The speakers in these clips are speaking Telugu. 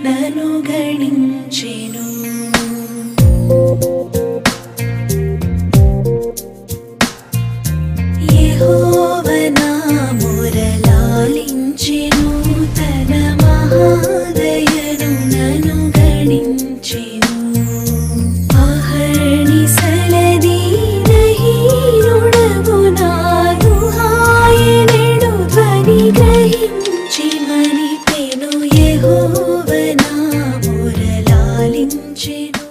నను గణించెను. యెహోవా నా మొరలాలించెను, తన మహాదయను నను గణించెను. అహర్నిశలదీనహీనుడగు నాను ఆయనెడు ధ్వని గ్రహించి మనిపెను. యెహోవా నా మొరలాలించెను.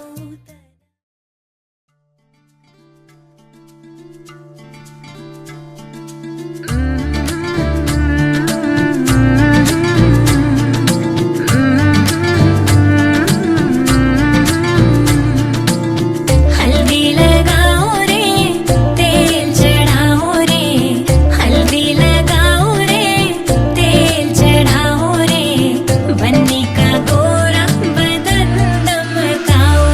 बन्नी का गोरा बदन दमकाओ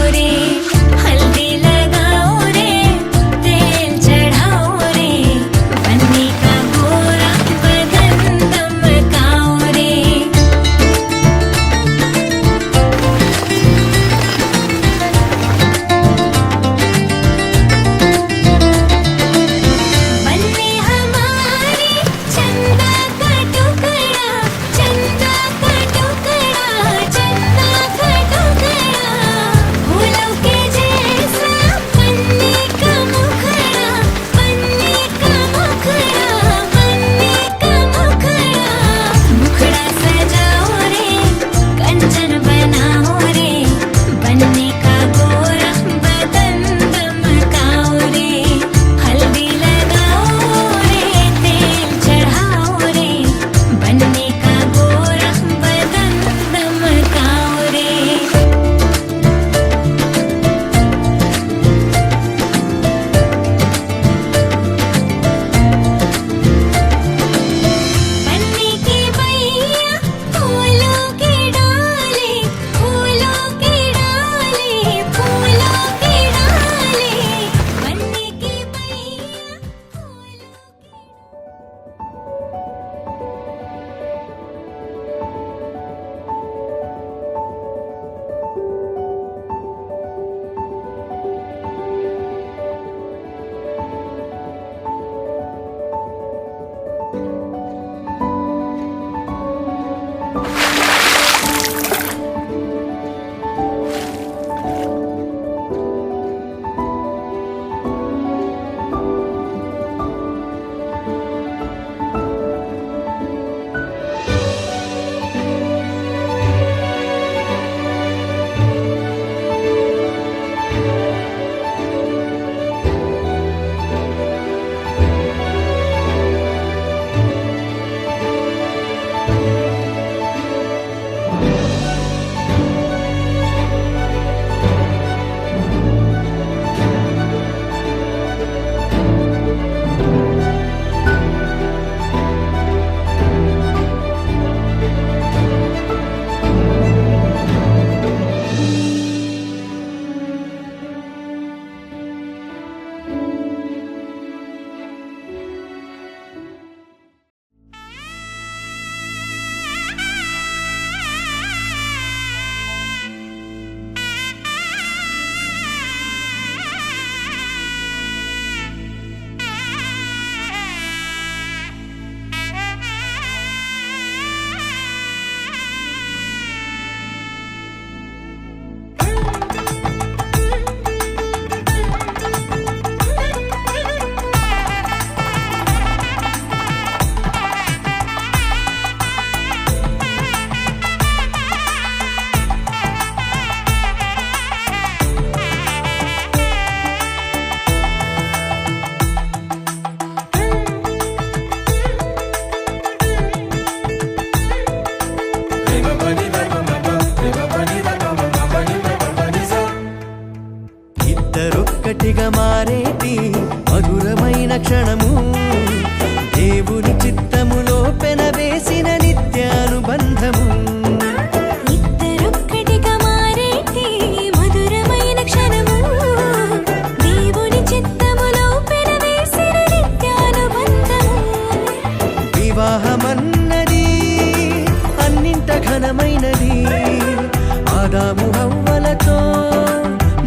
ఆదాము హవ్వలతో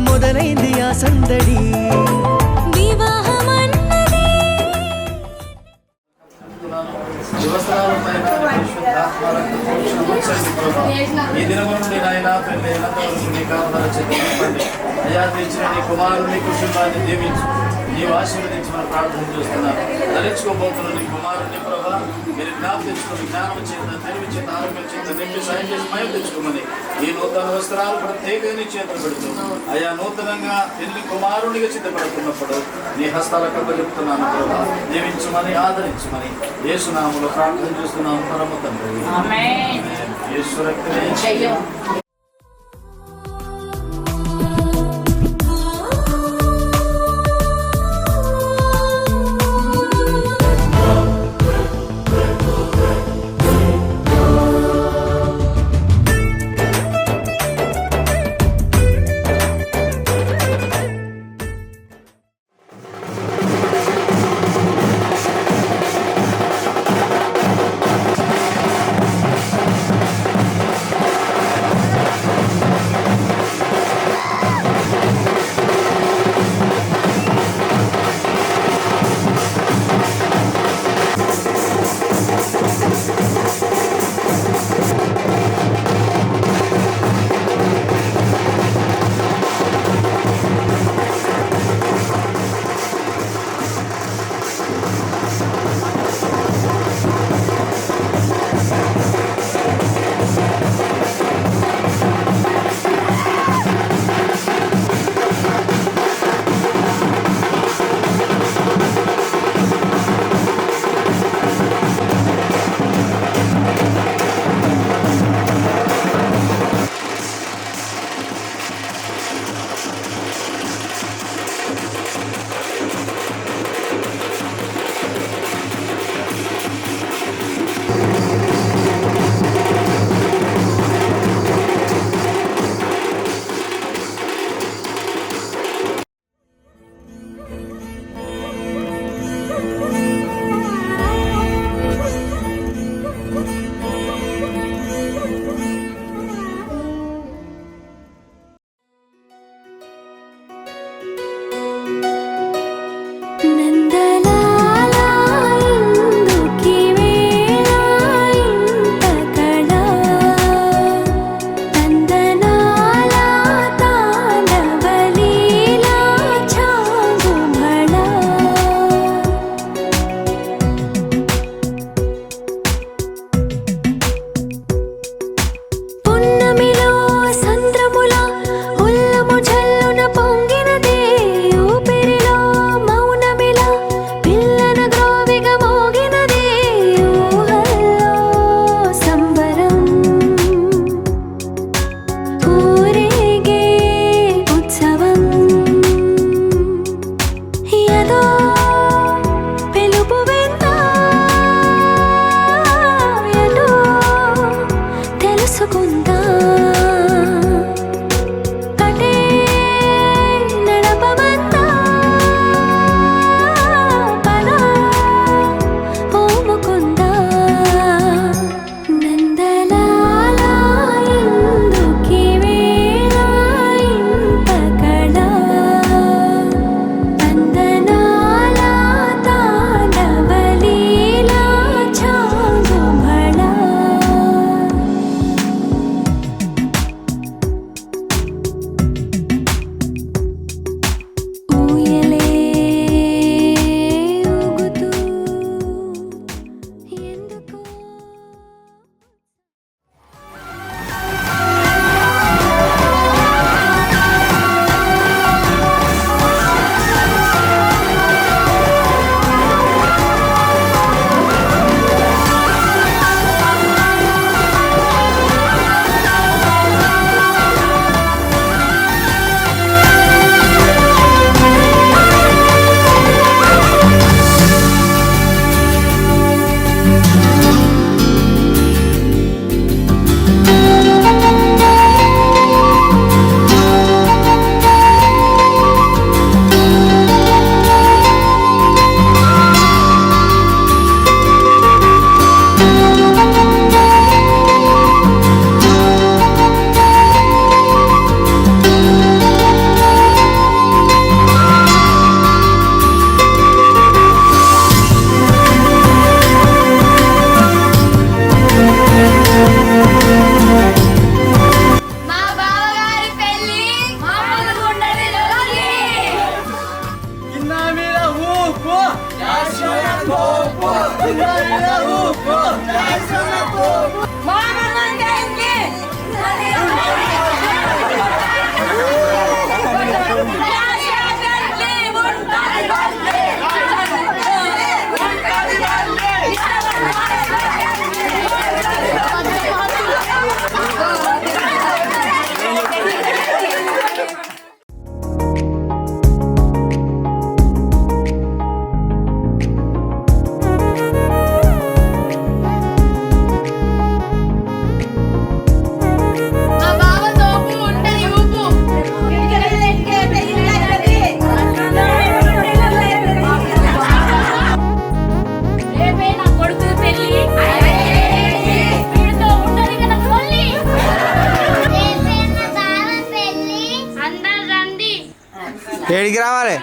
మొదలైంది ఆ సందడి. వివాహమన్నది ఈ దినము నుండి నాయన పెళ్ళైన నీ కాపుదల చెప్పండి. అయ్యా తెచ్చిన నీ కుమారుని కుటుంబాన్ని దీవించు, నీవు ఆశీర్వదించి మనం ప్రార్థన చేస్తున్నాను. ధరించుకోబోతున్న నీ కుమారుని ప్రభా మీరు జ్ఞాపకం తెచ్చుకుని జ్ఞానం చేత, తెలివి చేత, ఆరోగ్యం చేత నింపి సాయం చేసి మయం తెచ్చుకోమని ఈ నూతన వస్త్రాలు ప్రత్యేకంగా నీ చేతులు పెడుతూ అయ్యా నూతనంగా పెళ్లి కుమారునిగా సిద్ధపడుతున్నప్పుడు నీ హస్తాలకు చెప్తున్నాను ప్రభా. దీవించమని ఆదరించమని యేసునామములో ప్రార్థన చేస్తున్నాము పరమ తండ్రి. యేసు రక్తమే జయం. ఏడికి రావాలి?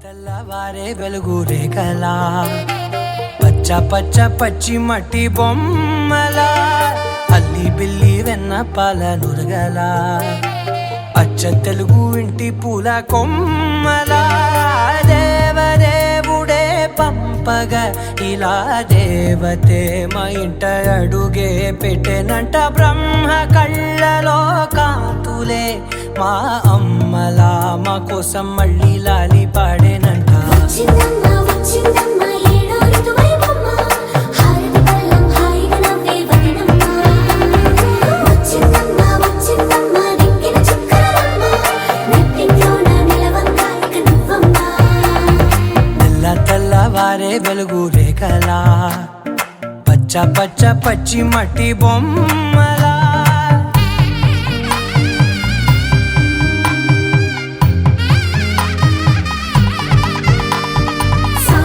తెల్లవారే వెలుగు రేఖలా పచ్చ పచ్చ పచ్చి మట్టి బొమ్మలా అల్లి బిల్లి వెన్న పాల నురగలా అచ్చ తెలుగు ఇంటి పూల కొమ్మలా దేవదేవుడే పంపగా ఇలా దేవతే మా ఇంట అడుగే పెట్టెనంట బ్రహ్మ కళ్ళలో కాంతులే మా అమ్మలా మా కోసం మళ్ళీ లాలి పాడేనంట. వచ్చిందమ్మ వచ్చిందమ్మ ఏడో ఋతువైవమ్మ హారతి పళ్ళం హాయిగా నవ్వే వదనమ్మ. వచ్చిందమ్మ వచ్చిందమ్మ దిక్కిన చుక్కలమ్మ నెట్టింట్లోన నిలవంగా ఇక నువ్వమ్మ. తెల్ల తెల్లవారే వెలుగు రేఖలా పచ్చ పచ్చ పచ్చి మట్టి బొమ్మలా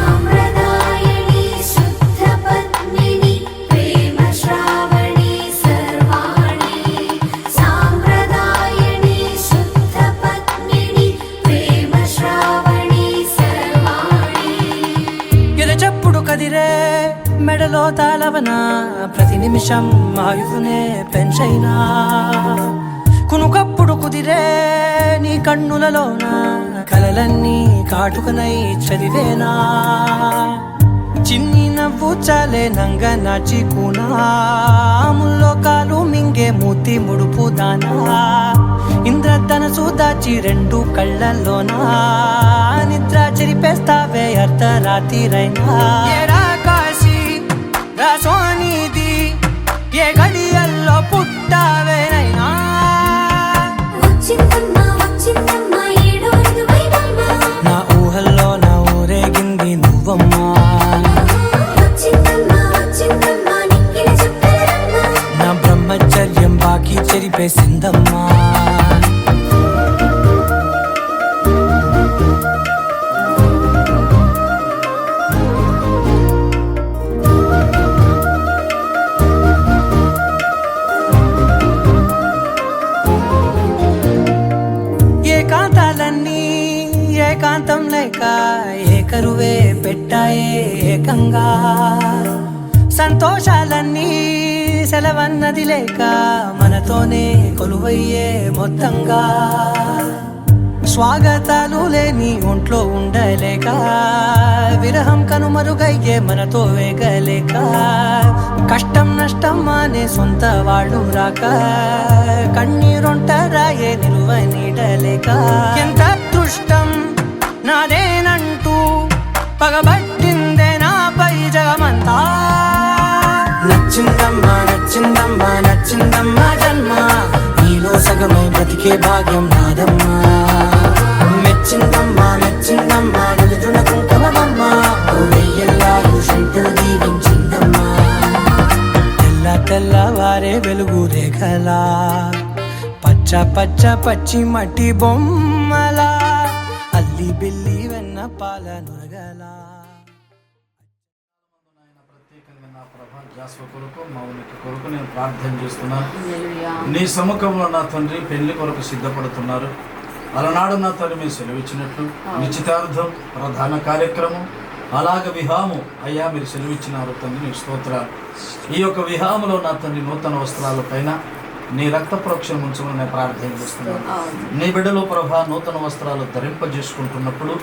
సాంప్రదాయని శుద్ధ పద్మిని ప్రేమ శ్రావణి సర్వాణి. సాంప్రదాయని శుద్ధ పద్మిని ప్రేమ శ్రావణి సర్వాణి. ఎరచప్పుడు కదిరే మెడలో తాళవన ప్రతి నిమిషం ఆయుధునే పెంచైనా కునుకప్పుడు కుదిరే నీ కన్నులలోన కలలన్నీ కాటుకనై చదివేనా చిన్ని నవ్వు చాలే నంగ నాచి కూనాముల్లో కాలు మింగే మూతి ముడుపు దానా ఇంద్రధనసు దాచి రెండు కళ్ళల్లోనా నిద్ర చెరిపేస్తావే అర్ధరాత్రిరైనా. ఏరా కాశీ రా సోనిది ఏ గడియల్లో పుట్టావేనైనా. వచ్చిందమ్మ వచ్చిందమ్మ ఏడో ఋతువైవమ్మ నా ఊహల్లో నా ఊరేగింది నువ్వమ్మా. వచ్చిందమ్మ వచ్చిందమ్మ నిక్కిన చుక్కలమ్మ. నా బ్రహ్మచర్యం బాకీ చెరిపేసిందమ్మా. ఏకాంతాలన్నీ ఏకాంతం లేక ఏకరువే పెట్టాయే ఏకంగా సంతోషాలన్నీ సెలవన్నది లేక మనతోనే కొలువయ్యే మొత్తంగా స్వాగతాలు లేని ఒంట్లో ఉండలేక విరహం కనుమరుగయ్యే మనతో వేగలేక కష్టం నష్టం అనే సొంత వాళ్ళు రాక కన్నీరొంటరాయే నిలువ నీడలేక ఎంత అదృష్టం నాదేనంటూ పగబట్టిందే నాపై జగమంతా. నచ్చిందమ్మా నచ్చిందమ్మా నచ్చిందమ్మా జన్మ నీలో సగమై బ్రతికే భాగ్యం నాదమ్మా. మెచ్చిందమ్మా మెచ్చిందమ్మా నిలుతున్న కుంకుమమ్మా వెయ్యల్లాలు శంకరు దీవించిందమ్మా. తెల్ల తెల్లవారే వెలుగు రేఖలా పచ్చ పచ్చ పచ్చి మట్టి బొమ్మలా అల్లి బిల్లి వెన్న పాల నురగలా. ప్రత్యేకంగా నా ప్రభాకి జాస్వ కొరకు మౌనిక కొరకు నేను ప్రార్థన చేస్తున్నాను. హల్లెలూయా. నీ సముఖంలో నా తండ్రి పెళ్లి కొరకు సిద్ధపడుతున్నారు. అలనాడు నా తండ్రి మీరు సెలవిచ్చినట్లు నిశ్చితార్థం ప్రధాన కార్యక్రమం అలాగ విహాము అయ్యా మీరు సెలవిచ్చినారు తండ్రి, నీకు స్తోత్రాలు. ఈ యొక్క విహాములో నా తండ్రి నూతన వస్త్రాల పైన నీ రక్త ప్రోక్షణ ఉంచమని నేను ప్రార్థన చేస్తున్నాను. నీ బిడ్డలో ప్రభా నూతన వస్త్రాలు ధరింపజేసుకుంటున్నప్పుడు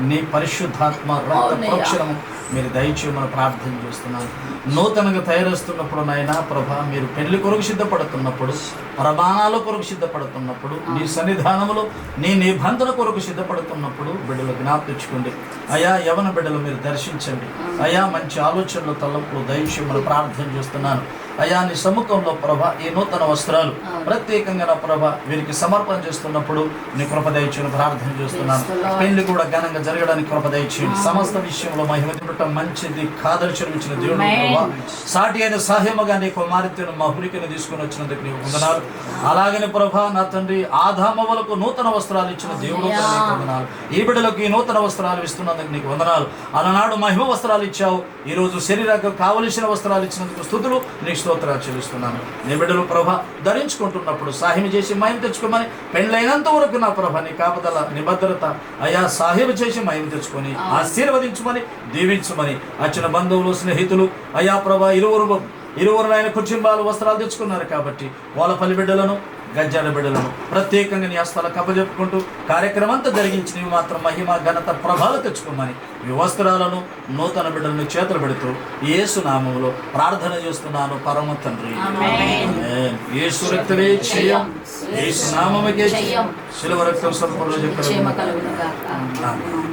నీ పరిశుద్ధాత్మ రక్త ప్రోక్షణము మీరు దయచేయమని ప్రార్థన చేస్తున్నాను. నూతనంగా తయారస్తున్నప్పుడు నాయన ప్రభా మీరు పెళ్లి కొరకు సిద్ధపడుతున్నప్పుడు, ప్రమాణాల కొరకు సిద్ధపడుతున్నప్పుడు, నీ సన్నిధానములో నీ నిబంధన కొరకు సిద్ధపడుతున్నప్పుడు బిడ్డలు జ్ఞాపకం తెచ్చుకోండి అయా. యవన బిడ్డలు మీరు దర్శించండి అయా. మంచి ఆలోచనలు తలంపులు దయచేయమని ప్రార్థన చేస్తున్నాను అయా. నీ సముఖంలో ప్రభ ఈ నూతన వస్త్రాలు ప్రత్యేకంగా నా ప్రభ వీరికి సమర్పణ చేస్తున్నప్పుడు నీ కృప దయచేయని ప్రార్థన చేస్తున్నాను. పెళ్లి కూడా ఘనంగా జరగడానికి కృప దయచేయండి. సమస్త విషయంలో మహిమ చూడటం మంచిది కాదర్శనం ఇచ్చిన దేవుడు ప్రభా. సాటి అయిన సహాయముగా నీ కుమార్తెను మహురికను తీసుకుని వచ్చినందుకు నీకు వందనాలు. అలాగని ప్రభా నా తండ్రి ఆదామవలకు నూతన వస్త్రాలు ఇచ్చిన దేవుడు నీకు వందనాలు. ఈ బిడ్డలకు ఈ నూతన వస్త్రాలు ఇస్తున్నందుకు నీకు వందనాలు. అలనాడు మహిమ వస్త్రాలు ఇచ్చావు, ఈ రోజు శరీరానికి కావలసిన వస్త్రాలు ఇచ్చినందుకు స్తుతులు నీకు స్తోత్రాలు చెల్లిస్తున్నాను. నీ బిడ్డలు ప్రభ ధరించుకుంటున్నప్పుడు సాహిమ చేసి మహిమ తెచ్చుకోమని, పెండ్లైనంత వరకు నా ప్రభ నీ కాపుదల నిబద్ధత అయా సాహిమ చేసి మహిమ తెచ్చుకొని ఆశీర్వదించమని దీవించమని వచ్చిన బంధువులు స్నేహితులు అయా ప్రభ ఇరువురు ఆయన కుటుంబాలు వస్త్రాలు తెచ్చుకున్నారు కాబట్టి వాళ్ళ పల్లి బిడ్డలను గజ్జాల బిడ్డలను ప్రత్యేకంగా నీ హస్తాలకు అప్పజెప్పుకుంటూ కార్యక్రమం అంతా జరిగించి నీవు మాత్రం మహిమ ఘనత ప్రభావాలు తెచ్చుకోమని ఈ వస్త్రాలను నూతన బిడ్డలను చేతులు పెడుతూ యేసు నామములో ప్రార్థన చేస్తున్నాను పరమ తండ్రి. యేసు రక్తమే జయం, యేసు నామముకే జయం. శిలువ రక్తం సంపూర్ణ క్షేమ కలుగును గాక. ఆమేన్.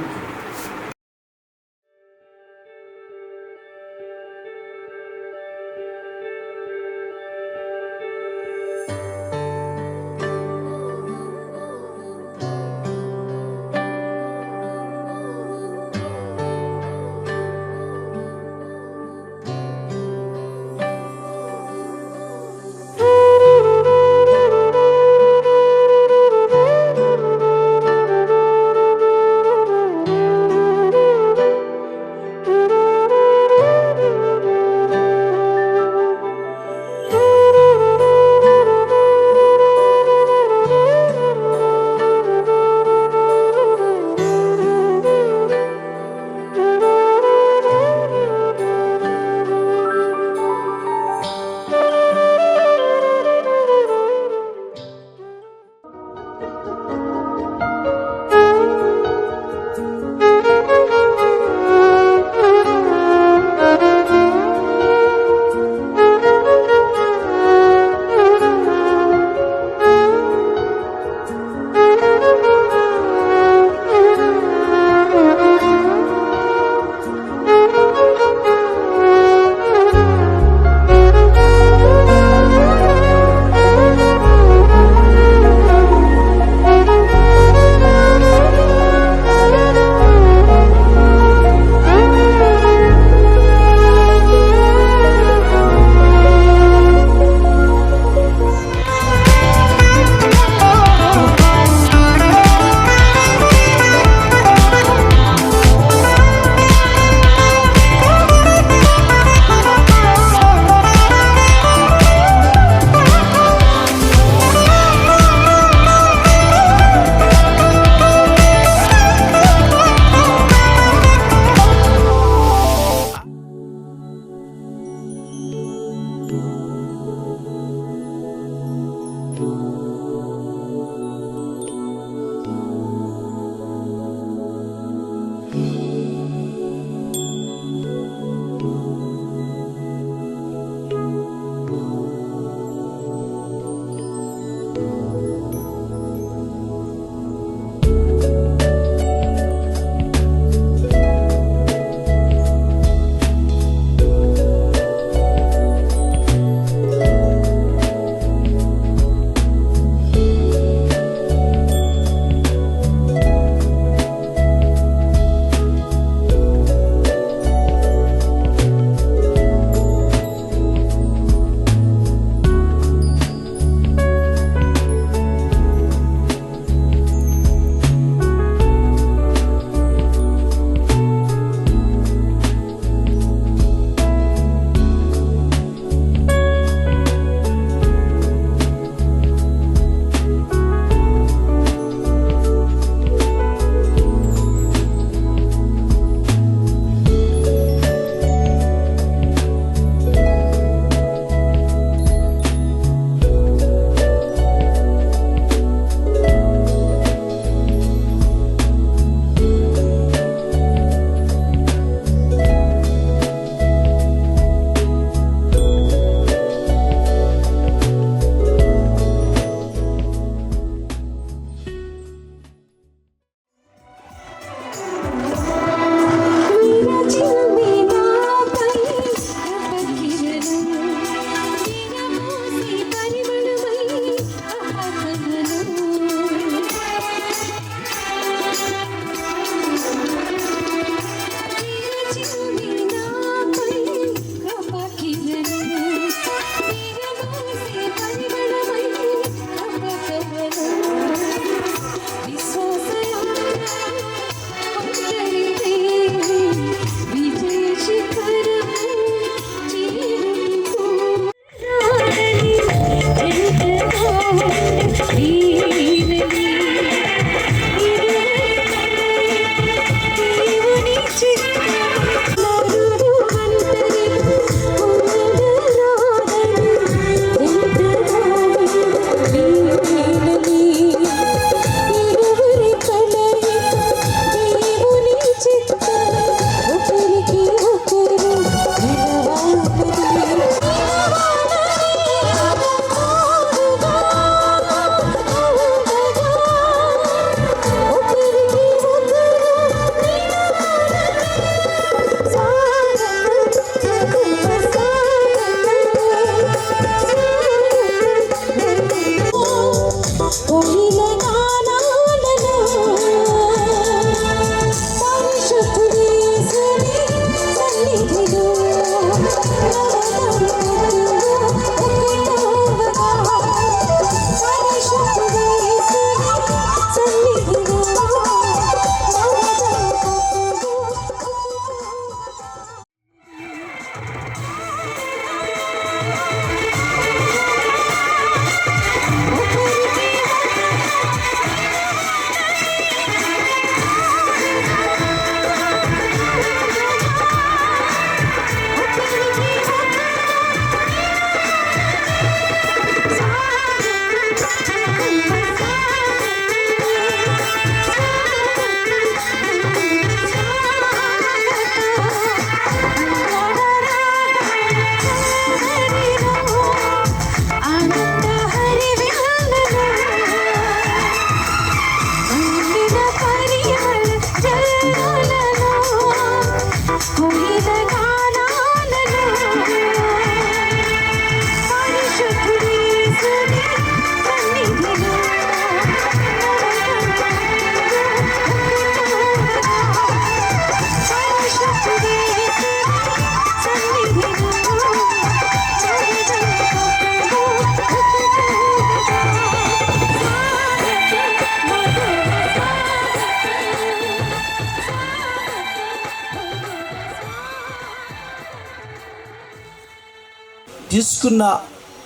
తీసుకున్న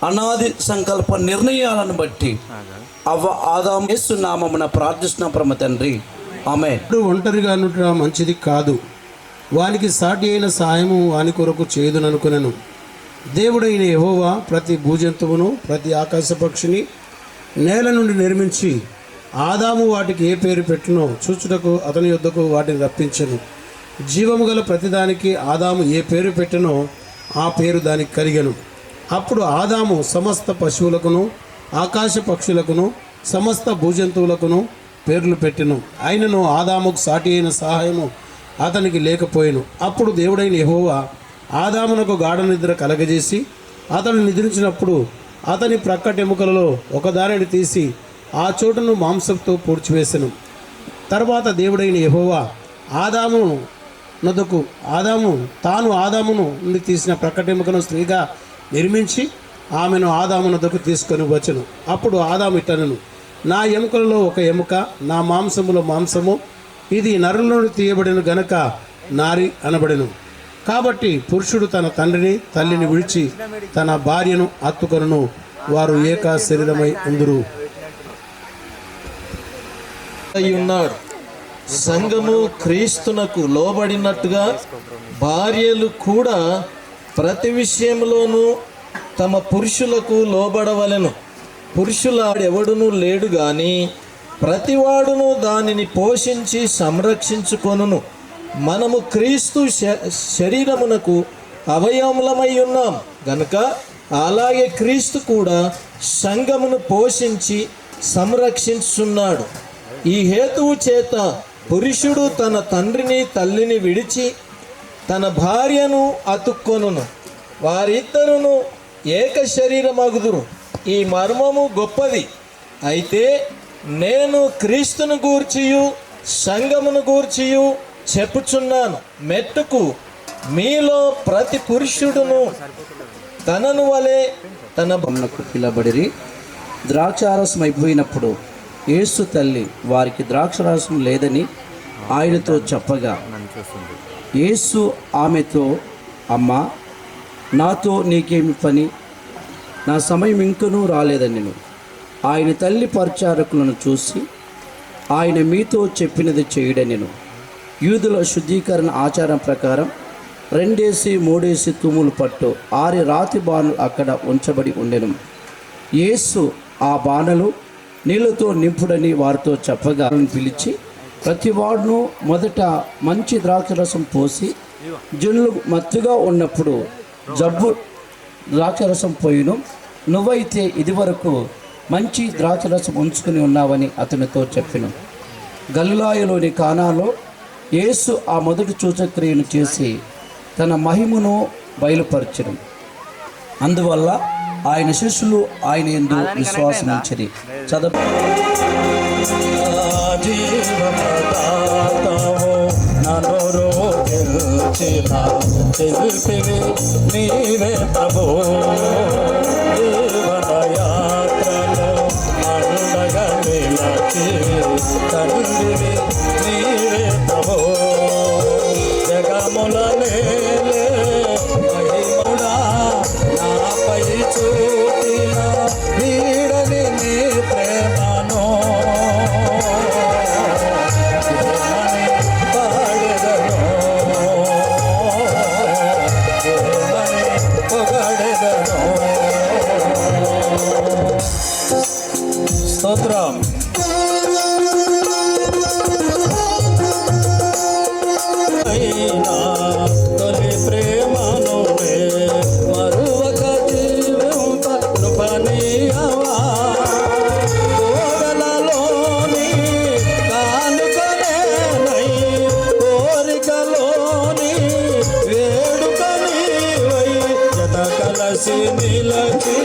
అనాది సంకల్ప నిర్ణయాలను బట్టి ఆదాము యేసు నామమున ప్రార్థిస్తున్న పరమ తండ్రి, ఆమేన్. ఒంటరిగా ఉండటం మంచిది కాదు, వానికి సాటి అయిన సహాయము వాని కొరకు చేయదుననుకునను. దేవుడైన యెహోవా ప్రతి భూజంతువును ప్రతి ఆకాశ పక్షిని నేల నుండి నిర్మించి ఆదాము వాటికి ఏ పేరు పెట్టునో చూచుటకు అతని యొద్దకు వాటిని రప్పించెను. జీవము గల ప్రతిదానికి ఆదాము ఏ పేరు పెట్టెనో ఆ పేరు దానికి కలిగెను. అప్పుడు ఆదాము సమస్త పశువులకును ఆకాశ పక్షులకును సమస్త భూజంతువులకును పేర్లు పెట్టెను. అయినను ఆదాముకు సాటి అయిన సహాయము అతనికి లేకపోయెను. అప్పుడు దేవుడైన యెహోవా ఆదామునకు గాఢ నిద్ర కలగజేసి అతను నిద్రించినప్పుడు అతని ప్రక్కటెముకలలో ఒకదానిని తీసి ఆ చోటును మాంసంతో పూడ్చివేసెను. తర్వాత దేవుడైన యెహోవా ఆదామును నుండి తీసిన ప్రక్కటెముకను స్త్రీగా నిర్మించి ఆమెను ఆదాము నొద్దకు తీసుకొని వచ్చెను. అప్పుడు ఆదాము ఇట్టనెను, నా ఎముకలలో ఒక ఎముక, నా మాంసములో మాంసము, ఇది నరుల నుండి తీయబడిన గనక నారి అనబడెను. కాబట్టి పురుషుడు తన తండ్రిని తల్లిని విడిచి తన భార్యను హత్తుకొనును, వారు ఏక శరీరమై ఉందురు. ఉన్నాడు. సంఘము క్రీస్తునకు లోబడినట్టుగా భార్యలు కూడా ప్రతి విషయంలోనూ తమ పురుషులకు లోబడవలెను. పురుషులాడెవడునూ లేడు గాని ప్రతివాడును దానిని పోషించి సంరక్షించుకొనును. మనము క్రీస్తు శరీరమునకు అవయవములమై ఉన్నాం గనుక అలాగే క్రీస్తు కూడా సంఘమును పోషించి సంరక్షించున్నాడు. ఈ హేతువు చేత పురుషుడు తన తండ్రిని తల్లిని విడిచి తన భార్యను అతుక్కొనును, వారిద్దరును ఏక శరీరమగుదురు. ఈ మర్మము గొప్పది. అయితే నేను క్రీస్తును గూర్చియు సంఘమును గూర్చియు చెప్పుచున్నాను. మెట్టుకు మీలో ప్రతి పురుషుడును తనను వలె తన బొమ్మకు పిలబడిరి. ద్రాక్షారసం అయిపోయినప్పుడు యేసు తల్లి వారికి ద్రాక్షారసం లేదని ఆయనతో చెప్పగా యేసు ఆమెతో, అమ్మా, నాతో నీకేమి పని? నా సమయం ఇంకనూ రాలేదని నేను. ఆయన తల్లి పరిచారకులను చూసి ఆయన మీతో చెప్పినది చేయడనెను. యూదుల శుద్ధీకరణ ఆచారం ప్రకారం 2-3 తుమ్ములు పట్టు 6 రాతి బాణలు అక్కడ ఉంచబడి ఉండెను. యేసు ఆ బాణలు నీళ్ళతో నింపుడని వారితో చెప్పగా పిలిచి ప్రతివాడును మొదట మంచి ద్రాక్షరసం పోసి జనులు మత్తుగా ఉన్నప్పుడు జబ్బు ద్రాక్షరసం పోయిను. నువ్వైతే ఇదివరకు మంచి ద్రాక్షరసం ఉంచుకుని ఉన్నావని అతనితో చెప్పెను. గలిలయలోని కానాలో యేసు ఆ మొదటి సూచక్రియను చేసి తన మహిమను బయలుపరచెను. అందువల్ల ఆయన శిష్యులు ఆయన యందు విశ్వాసం ఉంచిరి. నీవే ప్రభు యాత్రలో అండగా నిలచి తండ్రివి నీవే ప్రభు జగముల నేలే మహిముడా నాపై చూపిన వీడని నీ ప్రేమను స్తోత్రం. తొలి ప్రేమను మరువక జీవింప కృపణీయవా కోడలలోని కానుకలేనై కోరికలోని వేడుకని వై జత కలసి నిలచి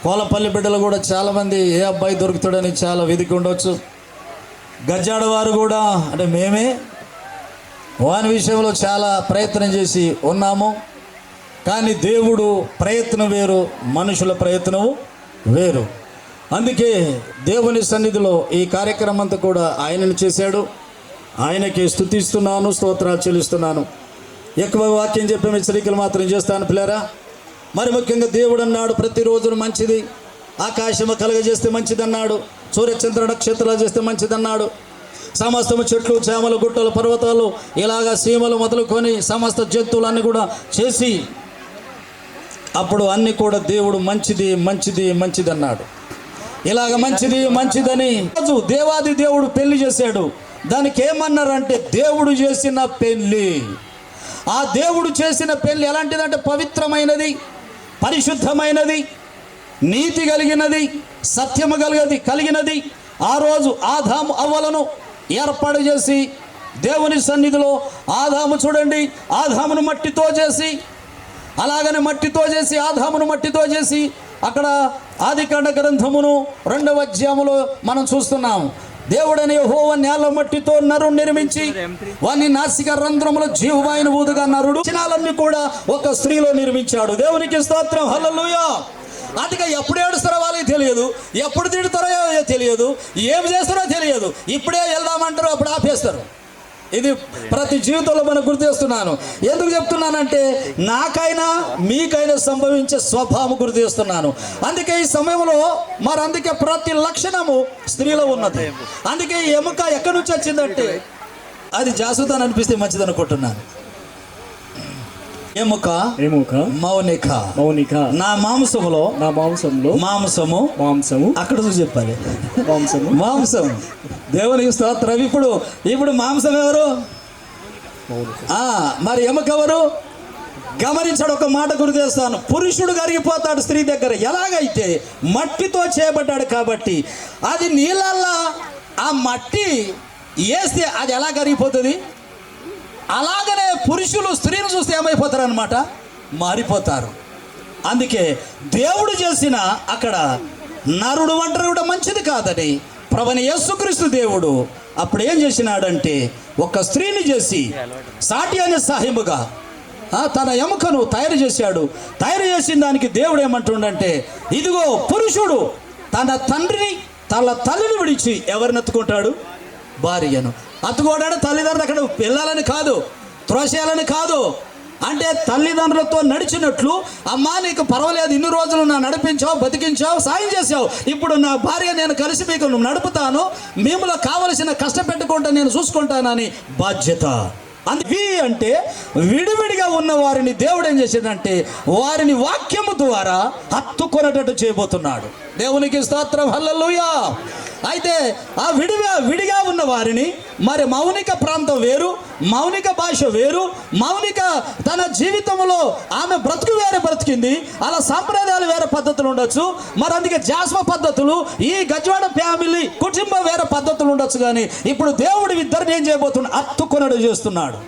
కోలపల్లి బిడ్డలు కూడా చాలామంది ఏ అబ్బాయి దొరుకుతాడని చాలా వెతికి ఉండొచ్చు. గజ్జాడ వారు కూడా అంటే మేమే వాని విషయంలో చాలా ప్రయత్నం చేసి ఉన్నాము. కానీ దేవుడు ప్రయత్నం వేరు, మనుషుల ప్రయత్నం వేరు. అందుకే దేవుని సన్నిధిలో ఈ కార్యక్రమం అంతా కూడా ఆయనను చేశాడు. ఆయనకి స్తుతిస్తున్నాను, స్తోత్రాలు చెల్లిస్తున్నాను. ఎక్కువ వాక్యం చెప్పే హెచ్చరికలు మాత్రం చేస్తాను పిల్లరా. మరి ముఖ్యంగా దేవుడు అన్నాడు ప్రతిరోజును మంచిది, ఆకాశము కలగజేస్తే మంచిదన్నాడు, సూర్యచంద్ర నక్షత్రాలు చేస్తే మంచిదన్నాడు, సమస్తము చెట్లు చేమలు గుట్టలు పర్వతాలు ఇలాగా సీమలు మొదలుకొని సమస్త జంతువులన్నీ కూడా చేసి అప్పుడు అన్నీ కూడా దేవుడు మంచిది మంచిది మంచిది అన్నాడు. ఇలాగ మంచిది మంచిదని రోజు దేవాది దేవుడు పెళ్లి చేశాడు. దానికి ఏమన్నారంటే దేవుడు చేసిన పెళ్లి. ఆ దేవుడు చేసిన పెళ్లి ఎలాంటిదంటే పవిత్రమైనది, పరిశుద్ధమైనది, నీతి కలిగినది, సత్యము కలిగినది. ఆ రోజు ఆదాము అవ్వలను ఏర్పాటు చేసి దేవుని సన్నిధిలో ఆదాము చూడండి, ఆదామును మట్టితో చేసి, అలాగనే మట్టితో చేసి ఆదామును మట్టితో చేసి అక్కడ ఆదికాండ గ్రంథమును 2వ అధ్యాయములో మనం చూస్తున్నాం. దేవుడని యెహోవా నేల మట్టితో నరుని నిర్మించి వాని నాసిక రంధ్రములో జీవవాయువును ఊదుగా నరుడు చినాలన్నీ కూడా ఒక స్త్రీలో నిర్మించాడు. దేవునికి స్తోత్రం, హల్లెలూయా. అందుకే ఎప్పుడు ఏడుస్తారో వాళ్ళకి తెలియదు, ఎప్పుడు తిడతారో తెలియదు, ఏం చేస్తారో తెలియదు. ఇప్పుడే వెళ్దామంటారు, అప్పుడు ఆపేస్తారు. ఇది ప్రతి జీవితంలో మనం గుర్తు చేస్తున్నాను. ఎందుకు చెప్తున్నానంటే నాకైనా మీకైనా సంభవించే స్వభావం గుర్తు చేస్తున్నాను. అందుకే ఈ సమయంలో అందుకే ప్రతి లక్షణము స్త్రీలో ఉన్నది. అందుకే ఈ ఎముక ఎక్కడి నుంచి వచ్చిందంటే అది జాసుతాను అనిపిస్తే మంచిది అనుకుంటున్నాను. ఎముక మౌనిక నా మాంసములో మాంసము అక్కడ చూసి చెప్పాలి మాంసము. దేవునికి స్తోత్రం. ఇప్పుడు మాంసం ఎవరు? మరి ఎముక ఎవరు? గమనించాడు. ఒక మాట గుర్తు చేస్తాను. పురుషుడు కరిగిపోతాడు స్త్రీ దగ్గర. ఎలాగైతే మట్టితో చేయబడ్డాడు కాబట్టి అది నీళ్ళల్లో ఆ మట్టి వేస్తే అది ఎలా కరిగిపోతుంది, అలాగనే పురుషులు స్త్రీని చూస్తే ఏమైపోతారు అనమాట, మారిపోతారు. అందుకే దేవుడు చేసిన అక్కడ నరుడు ఒంటరి కూడా మంచిది కాదని ప్రభువైన యేసుక్రీస్తు దేవుడు అప్పుడు ఏం చేసినాడంటే ఒక స్త్రీని చేసి సాటి అనే సహాయముగా తన ఎముకను తయారు చేశాడు. తయారు చేసిన దానికి దేవుడు ఏమంటుండంటే ఇదిగో పురుషుడు తన తండ్రిని తన తల్లిని విడిచి ఎవరిని ఎత్తుకుంటాడు? భార్యను. అత్తుకోవడానికి తల్లిదండ్రులు అక్కడ వెళ్ళాలని కాదు, త్రోసేయాలని కాదు. అంటే తల్లిదండ్రులతో నడిచినట్లు అమ్మా నీకు పర్వాలేదు, ఇన్ని రోజులు నా నడిపించావు, బతికించావు, సాయం చేసావు, ఇప్పుడు నా భార్య నేను కలిసి మీకు నడుపుతాను, మేములో కావలసిన కష్టపెట్టుకుంటా నేను చూసుకుంటానని బాధ్యత. అంటే విడివిడిగా ఉన్న వారిని దేవుడు ఏం చేశాడంటే వారిని వాక్యము ద్వారా హత్తుకొనేటట్టు చేయబోతున్నాడు. దేవునికి స్తోత్రం, హల్లెలూయా. అయితే ఆ విడిగా ఉన్న వారిని మరి మౌనిక ప్రాంతం వేరు, మౌనిక భాష వేరు, మౌనిక తన జీవితంలో ఆమె బ్రతుకు వేరే బ్రతికింది, అలా సాంప్రదాయాలు వేరే పద్ధతులు ఉండొచ్చు. మరి అందుకే జాస్మ పద్ధతులు, ఈ గజ్వాడ ఫ్యామిలీ కుటుంబం వేరే పద్ధతులు ఉండొచ్చు. కానీ ఇప్పుడు దేవుడు ఇద్దరిని ఏం చేయబోతున్నాడు? అత్తుకొనడు చేస్తున్నాడు.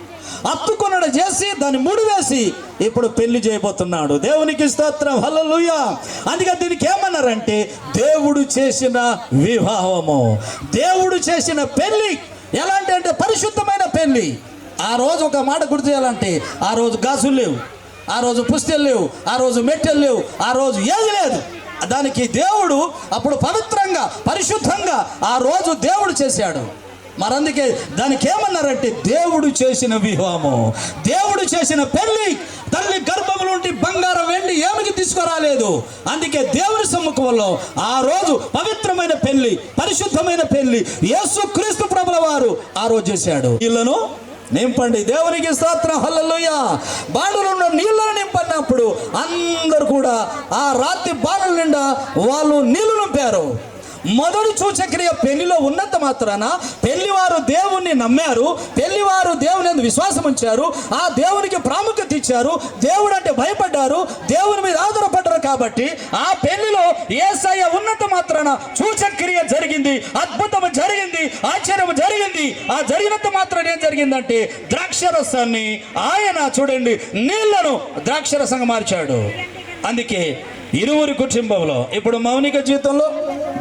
అత్తుకొనడు చేసి దాన్ని ముడివేసి ఇప్పుడు పెళ్లి చేయబోతున్నాడు. దేవునికి స్తోత్రం, హల్లెలూయా. అందుకే దీనికి ఏమన్నారంటే దేవుడు చేసిన వివాహము, దేవుడు చేసిన పెళ్లి. ఎలాంటి అంటే పరిశుద్ధమైన పెళ్లి. ఆ రోజు ఒక మాట గుర్తు చేయాలంటే ఆ రోజు గాజులు లేవు, ఆ రోజు పుస్తెలు లేవు, ఆ రోజు మెట్టెలు లేవు, ఆ రోజు ఏది లేదు. దానికి దేవుడు అప్పుడు పవిత్రంగా పరిశుద్ధంగా ఆ రోజు దేవుడు చేశాడు. మరి అందుకే దానికి ఏమన్నారంటే దేవుడు చేసిన వివాహము, దేవుడు చేసిన పెళ్లి. తల్లి గర్భంలో ఉండి బంగారం వెండి ఏమికి తీసుకురాలేదు. అందుకే దేవుని సమ్ముఖంలో ఆ రోజు పవిత్రమైన పెళ్లి, పరిశుద్ధమైన పెళ్లి యేసుక్రీస్తు ప్రభుల వారు ఆ రోజు చేశాడు. ఇళ్లను నింపండి. దేవునికి స్తోత్రం, హల్లెలూయా. బాణులు ఉన్న నీళ్ళను నింపన్నప్పుడు అందరూ కూడా ఆ రాత్రి బాణుల నిండా వాళ్ళు నీళ్లు నింపారు. మొదటి సూచక్రియ పెళ్లిలో ఉన్నంత మాత్రాన పెళ్లివారు దేవుణ్ణి నమ్మారు, పెళ్లివారు దేవుని విశ్వాసం ఉంచారు, ఆ దేవునికి ప్రాముఖ్యత ఇచ్చారు, దేవుడు అంటే భయపడ్డారు, దేవుని మీద ఆధారపడ్డారు. కాబట్టి ఆ పెళ్లిలో యేసయ్య ఉన్నంత మాత్రాన సూచక్రియ జరిగింది, అద్భుతం జరిగింది, ఆశ్చర్యం జరిగింది. ఆ జరిగినంత మాత్రం ఏం జరిగిందంటే ద్రాక్షరసాన్ని ఆయన చూడండి నీళ్లను ద్రాక్షరసంగా మార్చాడు. అందుకే ఇరువురి కుటుంబంలో. ఇప్పుడు మౌనిక జీవితంలో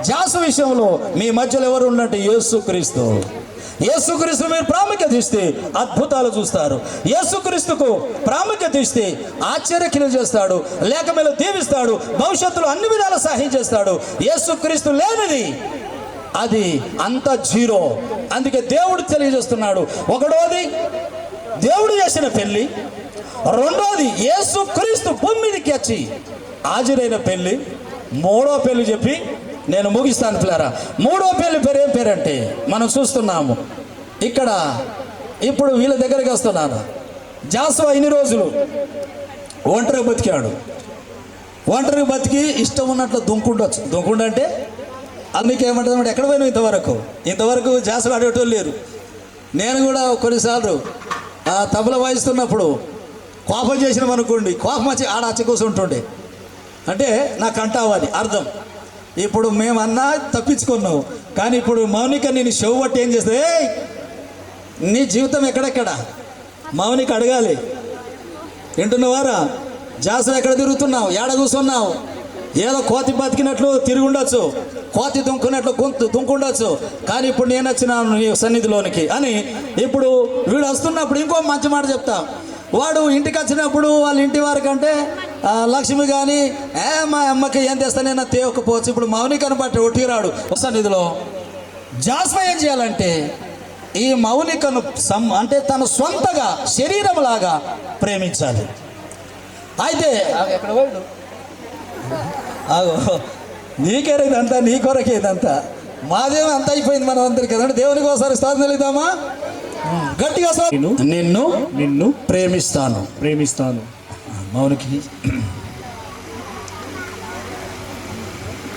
జాసు విషయంలో మీ మధ్యలో ఎవరు ఉన్నట్టు? యేసుక్రీస్తు. యేసుక్రీస్తు మీరు ప్రాముఖ్యత ఇస్తే అద్భుతాలు చూస్తారు. యేసుక్రీస్తుకు ప్రాముఖ్యత ఇస్తే ఆశ్చర్యక్రియలు చేస్తాడు, లేక మీరు దీవిస్తాడు, భవిష్యత్తులో అన్ని విధాల సహాయం చేస్తాడు. యేసుక్రీస్తు లేనిది అది అంత జీరో. అందుకే దేవుడు తెలియజేస్తున్నాడు. ఒకటోది దేవుడు చేసిన పెళ్లి, రెండోది యేసుక్రీస్తు భూమి మీదకి వచ్చి హాజరైన పెళ్లి, మూడో పెళ్లి చెప్పి నేను ముగిస్తాను పిల్లరా. మూడో పెళ్లి పేరు ఏం పేరంటే మనం చూస్తున్నాము ఇక్కడ. ఇప్పుడు వీళ్ళ దగ్గరికి వస్తున్నాను. జాషువా ఇన్ని రోజులు ఒంటరి బతికాడు. ఒంటరి బతికి ఇష్టం ఉన్నట్లు దుంకుండొచ్చు. దుంకుండంటే అందుకే ఏమంటుంది, ఎక్కడ పోయినా ఇంతవరకు జాషువా ఆడేటోళ్ళు లేరు. నేను కూడా కొన్నిసార్లు తబల వాయిస్తున్నప్పుడు కోపం చేసినాం అనుకోండి, కోపం వచ్చి ఆడ అచ్చి కూర్చుంటుండే. అంటే నాకు అంటావని అర్థం. ఇప్పుడు మేమన్నా తప్పించుకున్నావు, కానీ ఇప్పుడు మౌనిక నేను షో బట్టి ఏం చేస్తే, నీ జీవితం ఎక్కడెక్కడ మౌనిక అడగాలి. వింటున్నవారా? జాసు ఎక్కడ తిరుగుతున్నావు, ఏడ కూర్చున్నావు? ఏదో కోతి బతికినట్లు తిరిగి ఉండొచ్చు, కోతి దుంకున్నట్లు దుంకుండొచ్చు, కానీ ఇప్పుడు నేను వచ్చినాను నీ సన్నిధిలోనికి అని. ఇప్పుడు వీడు వస్తున్నప్పుడు ఇంకో మంచి మాట చెప్తా. వాడు ఇంటికి వచ్చినప్పుడు వాళ్ళ ఇంటి వారికంటే లక్ష్మి కానీ మా అమ్మకి ఏం తెస్తానైనా తేవకపోవచ్చు. ఇప్పుడు మౌనికను బట్టి ఒట్టిరాడు సన్నిధిలో. జాషువా ఏం చేయాలంటే ఈ మౌనికను అంటే తన సొంతగా శరీరంలాగా ప్రేమించాలి. అయితే ఎక్కడ వాడు నీకేరే ఇదంతా, నీ కొరకే ఇదంతా, మాదేమో అంత అయిపోయింది మనం అందరికీ కదండి. దేవునికి ఒకసారి స్థానం వెళ్దామా గట్టిగా? నిన్ను నిన్ను ప్రేమిస్తాను. మౌనికి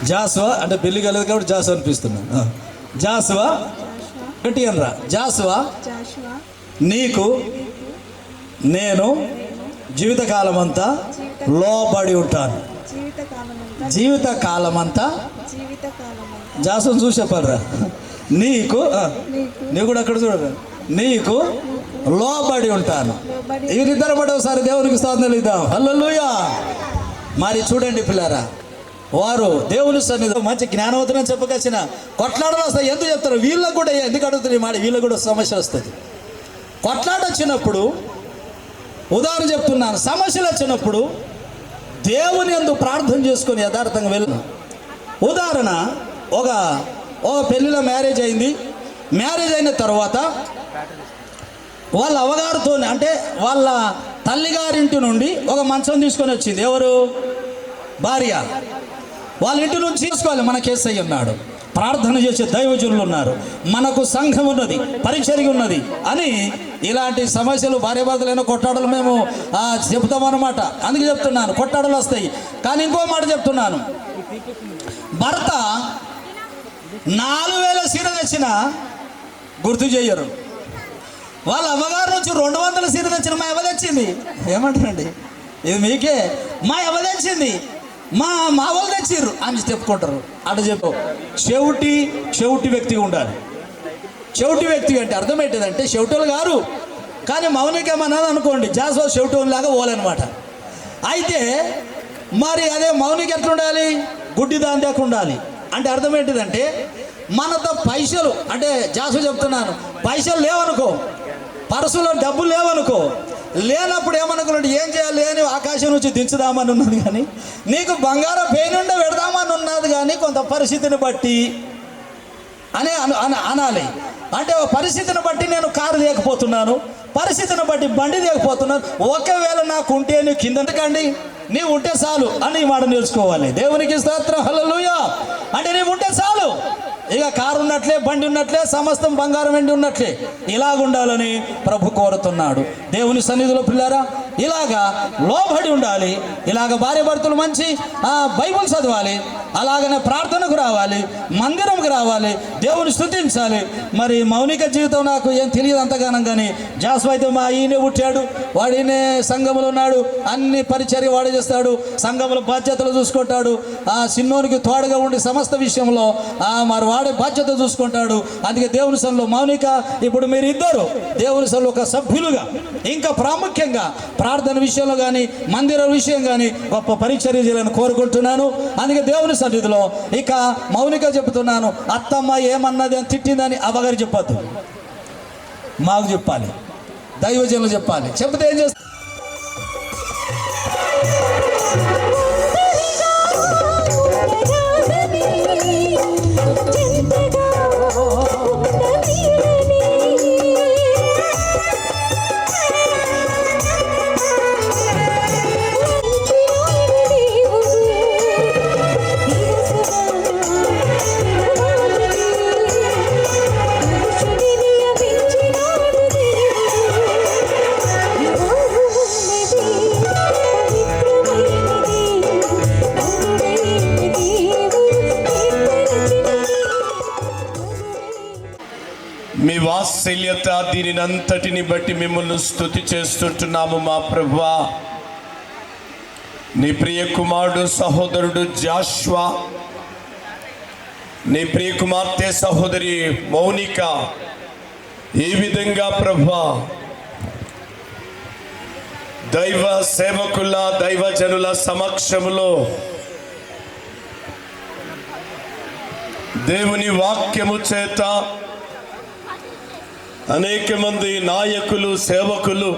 జాషువా అంటే పెళ్లి కలదు కాబట్టి జాషువా అనిపిస్తున్నాను. జాషువా గట్టి అనరా. జాషువా నీకు నేను జీవితకాలం అంతా లోబడి ఉంటాను. జీవితకాలం అంతా జాషువా చూసి చెప్పాలరా. నీకు నీకు కూడా అక్కడ చూడరా. నీకు లోబడి ఉంటాను. వీరిద్దరు పడి ఒకసారి దేవునికి స్తోత్రం ఇద్దాం. హల్లెలూయా. మరి చూడండి పిల్లరా, వారు దేవుని సన్నిధిలో మంచి జ్ఞానవంతులని చెప్పకొచ్చిన కొట్లాటలు వస్తాయి. ఎందుకు చెప్తారు? వీళ్ళకు కూడా ఎందుకు అడుగుతుంది మాట, వీళ్ళకు కూడా సమస్య వస్తుంది. కొట్లాట వచ్చినప్పుడు, ఉదాహరణ చెప్తున్నాను, సమస్యలు వచ్చినప్పుడు దేవుని యందు ప్రార్థన చేసుకొని యథార్థంగా వెళ్ళు. ఉదాహరణ, ఒక పెళ్ళిలో మ్యారేజ్ అయింది. మ్యారేజ్ అయిన తర్వాత వాళ్ళ అవ్వగారితో అంటే వాళ్ళ తల్లిగారింటి నుండి ఒక మంచం తీసుకొని వచ్చింది. ఎవరు? భార్య. వాళ్ళ ఇంటి నుంచి తీసుకోవాలి. మన యేసయ్య ఉన్నాడు, ప్రార్థన చేసే దైవజనులు ఉన్నారు, మనకు సంఘం ఉన్నది, పరిచర్య ఉన్నది అని ఇలాంటి సమస్యలు భార్యాభర్తలైన కొట్టాడలు మేము చెప్తామన్నమాట. అందుకే చెప్తున్నాను, కొట్టాడలు వస్తాయి. కానీ ఇంకో మాట చెప్తున్నాను, భర్త 4000 సీర తెచ్చినా గుర్తు చెయ్యరు. వాళ్ళ అమ్మగారు నుంచి 200 సీర తెచ్చిన మా ఎవ తెచ్చింది ఏమంటారండి, ఇది మీకే, మా ఎవ తెచ్చింది, మా వాళ్ళు తెచ్చిర్రు అని చెప్పుకుంటారు. అటు చెప్పు. చెవిటి వ్యక్తిగా ఉండాలి. చెవిటి వ్యక్తి అంటే అర్థం ఏంటిదంటే చెవిటోళ్ళు గారు. కానీ మౌనికేమన్నది అనుకోండి, జాషువా చెవిటోళ్ళలాగా పోలనమాట. అయితే మరి అదే మౌనిక ఎట్లా ఉండాలి? గుడ్డి దాని దాకా ఉండాలి. అంటే అర్థం ఏంటిదంటే మనతో పైసలు అంటే జాషువా చెప్తున్నాను, పైసలు లేవనుకో, పర్సులో డబ్బులు లేవనుకో, లేనప్పుడు ఏమనుకున్నాడు, ఏం చేయాలి అని ఆకాశం నుంచి దించుదామని ఉన్నది, కానీ నీకు బంగారం పేనుండే పెడదామని ఉన్నది, కానీ కొంత పరిస్థితిని బట్టి అనే అనాలి. అంటే పరిస్థితిని బట్టి నేను కారు లేకపోతున్నాను, పరిస్థితిని బట్టి బండి లేకపోతున్నాను, ఒకవేళ నాకు ఉంటే నువ్వు కిందకండి, నీవు ఉంటే చాలు అని మాట నేర్చుకోవాలి. దేవునికి స్తోత్రం. హల్లెలూయా. అంటే నీవు ఉంటే చాలు, ఇక కారు ఉన్నట్లే, బండి ఉన్నట్లే, సమస్తం బంగారం వెండి ఉన్నట్లే ఇలాగుండాలని ప్రభు కోరుతున్నాడు. దేవుని సన్నిధిలో పిల్లారా ఇలాగా లోబడి ఉండాలి. ఇలాగ భార్య భర్తలు మంచి బైబుల్ చదవాలి, అలాగనే ప్రార్థనకు రావాలి, మందిరంకు రావాలి, దేవుని స్తుతించాలి. మరి మౌనిక జీవితం నాకు ఏం తెలియదు అంతగానం, కానీ జాస్వా అయితే మా ఈయనే పుట్టాడు, వాడినే సంఘములో ఉన్నాడు, అన్ని పరిచర్య వాడు చేస్తాడు, సంఘముల బాధ్యతలు చూసుకుంటాడు, ఆ సిన్నోనికి తోడుగా ఉండి సమస్త విషయంలో మరి వాడే బాధ్యత చూసుకుంటాడు. అందుకే దేవుని సన్నిధిలో మౌనిక, ఇప్పుడు మీరు ఇద్దరు దేవుని సన్నిధిలో ఒక సభ్యులుగా, ఇంకా ప్రాముఖ్యంగా ప్రార్థన విషయంలో కానీ మందిర విషయం కానీ గొప్ప పరిచర్య చేయాలని కోరుకుంటున్నాను. అందుకే దేవుని సన్నిధిలో ఇక మౌనిక చెబుతున్నాను, అత్తమ్మ ఏమన్నది అని తిట్టిందని అవ్వగారు చెప్పద్దు, మాకు చెప్పాలి, దైవజనులు చెప్పాలి. చెప్తే ఏం చేస్తారు? మీ వాత్సల్యత దీనినంతటిని బట్టి మిమ్మల్ని స్తుతి చేస్తుంటున్నాము మా ప్రభువా. నీ ప్రియ కుమారుడు సహోదరుడు జాషువా, నీ ప్రియ కుమార్తె సహోదరి మౌనిక ఈ విధంగా ప్రభువా దైవ సేవకుల దైవజనుల సమక్షములో దేవుని వాక్యము చేత అనేక మంది నాయకులు, సేవకులు,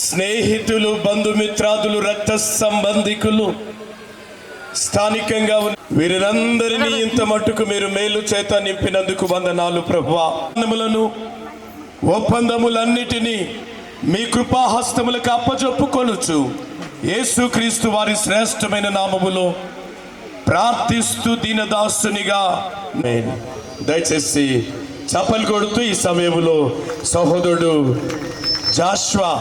స్నేహితులు, బంధుమిత్రాదులు, రక్త సంబంధికులు స్థానికంగా వీరందరినీ ఇంత మట్టుకు మీరు మేలు చేత నింపినందుకు వందనాలు ప్రభువా. ఒప్పందములన్నిటినీ మీ కృపాహస్తములకు అప్పజొప్పుకొనుచు యేసుక్రీస్తు వారి శ్రేష్టమైన నామములో ప్రార్థిస్తూ దీనదాసునిగా నేను దయచేసి చప్పలు కొడుతూ ఈ సమయంలో సహోదరుడు జాషువా,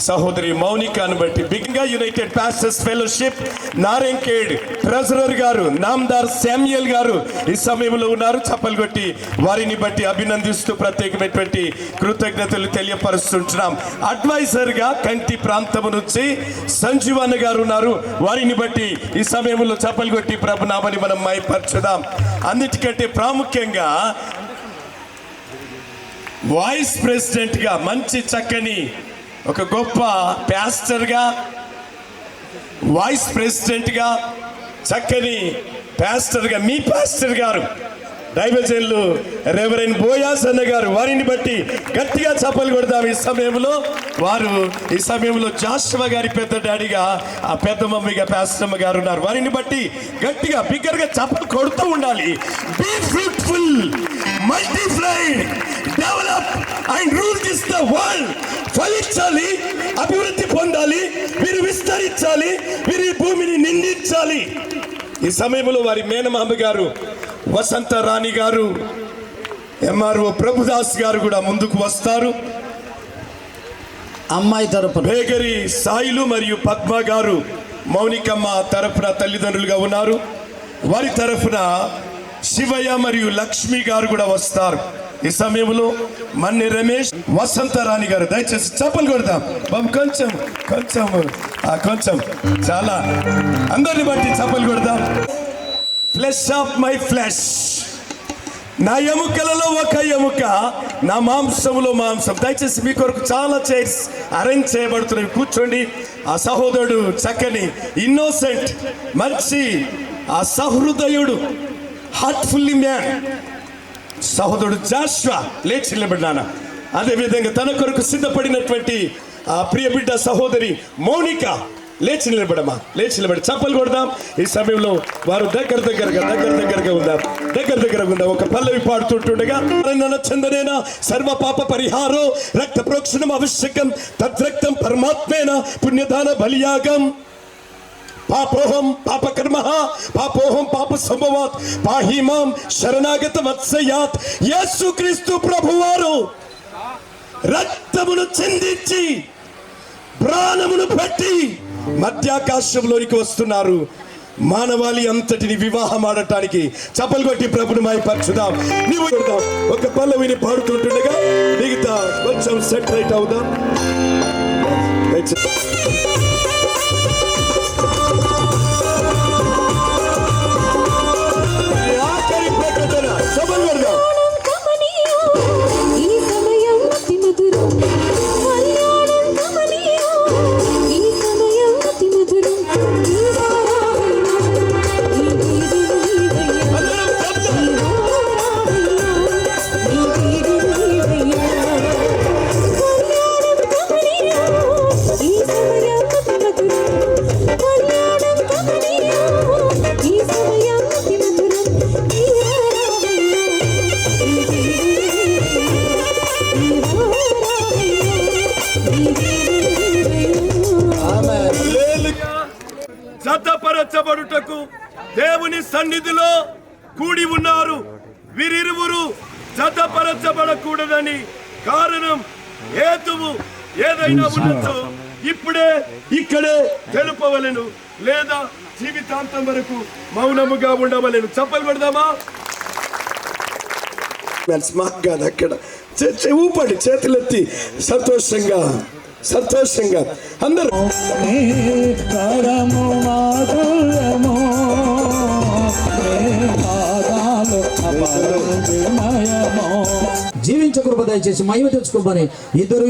సహోదరి మౌనికను బట్టి బిగ్గా united pastors fellowship Narayankhed treasurer గారు నామదార్ శామ్యుయల్ గారు ఈ సమయంలో ఉన్నారు. చప్పలు కొట్టి వారిని బట్టి అభినందిస్తూ ప్రత్యేకమైనటువంటి కృతజ్ఞతలు తెలియపరుస్తుంటున్నాం. అడ్వైజర్ గా కంటి ప్రాంతము నుంచి సంజీవన్న గారు ఉన్నారు. వారిని బట్టి ఈ సమయంలో చప్పలు కొట్టి ప్రభునామని మనం మైపరచుదాం. అన్నిటికంటే ప్రాముఖ్యంగా వైస్ ప్రెసిడెంట్ గా మంచి చక్కని ఒక గొప్ప ప్యాస్టర్గా, వైస్ ప్రెసిడెంట్గా, చక్కని ప్యాస్టర్గా మీ పాస్టర్ గారు దైవజనులు రెవరెండ్ బోయాస్ అన్న గారు, వారిని బట్టి గట్టిగా చప్పలు కొడదాం. ఈ సమయంలో వారు ఈ సమయంలో జాషువా గారి పెద్ద డాడీగా, ఆ పెద్ద మమ్మీగా పాస్టమ్మ గారు ఉన్నారు. వారిని బట్టి గట్టిగా బిగ్గరగా చప్పలు కొడుతూ ఉండాలి. Be fruitful, multiplied, develop and rule this the world. ఫలించాలి, అభివృద్ధి పొందాలి, వీరు విస్తరించాలి, వీరి భూమిని నిందించాలి. ఈ సమయంలో వారి మేనమామ గారు వసంత రాణి గారు, ఎంఆర్ఓ ప్రభుదాస్ గారు కూడా ముందుకు వస్తారు. అమ్మాయి తరపున బేగరి సాయిలు మరియు పద్మ గారు మౌనికమ్మ తరఫున తల్లిదండ్రులుగా ఉన్నారు. వారి తరఫున శివయ్య మరియు లక్ష్మి గారు కూడా వస్తారు. ఈ సమయంలో మన్ని రమేష్, వసంత రాణి గారు దయచేసి చప్పలు కొడతాం బాబు. కొంచెం కొంచెం కొంచెం చాలా అందరిని బట్టి చప్పలు కొడతాం. ఫ్లెష్ ఆఫ్ మై ఫ్లెష్, నా ఎముకలలో ఒక ఎముక, నా మాంసములో మాంసం. దయచేసి మీ కొరకు చాలా చైర్స్ అరేంజ్ చేయబడుతున్నాయి, కూర్చోండి. ఆ సహోదరుడు చక్కని ఇన్నోసెంట్, మంచి ఆ సహృదయుడు, హార్ట్ఫుల్లీ మ్యాన్ సహోదరుడు జాషువా లేచి నిలబడినాను. అదేవిధంగా తన కొరకు సిద్ధపడినటువంటి ఆ ప్రియ బిడ్డ సహోదరి మౌనిక లేచి నిలబడమా, లేచి నిలబడి చప్పలు కొడదాం. ఈ సమయంలో వారు దగ్గరగా ఉందాం. ఒక పల్లవి పాడుతుంటుండగా, చందనేన సర్వ పాప పరిహారో రక్త ప్రోక్షణం ఆవశ్యకం, తద్రక్తం పరమాత్మేన పుణ్యదాన బలియాగం. పాపోహం పాపకర్మ పాపోహం పాప సంభవాత్ పాహిమాం శరణాగత వత్సయాత్. యేసుక్రీస్తు ప్రభువారు రక్తమును చిందించి ప్రాణమును పెట్టి మధ్యాకాశంలోనికి వస్తున్నారు. మానవాళి అంతటిని వివాహం ఆడటానికి చప్పలు కొట్టి ప్రభుని మాయపరచుదాం. నీవు కొడదాం. ఒక పల్లవిని పాడుతుంటుండగా మిగతా కొంచెం సెట్ రైట్ అవుదాం. ఆఖరి ప్రకటన చప్పలు కొడదాం. ఈ సమయం అతి మధురం కళ్యాణం కమనీయం ఈ సమయం అతి మధురం ఈ జతపరచబడుటకు దేవుని సన్నిధిలో కూడి ఉన్నారు. వీరిరువురు జతపరచబడకూడదని కారణం హేతువు ఏదైనా ఉండొచ్చు, ఇప్పుడే ఇక్కడే తెలుపవలెను, లేదా జీవితాంతం వరకు మౌనముగా ఉండవలెను. చప్పలు కొడదామా? మాకు కాదు, అక్కడ ఊపండి, చేతులెత్తి సంతోషంగా సంతోషంగా అందరూ. జీవించ కృప దయచేసి మహిమ తెచ్చుకోమని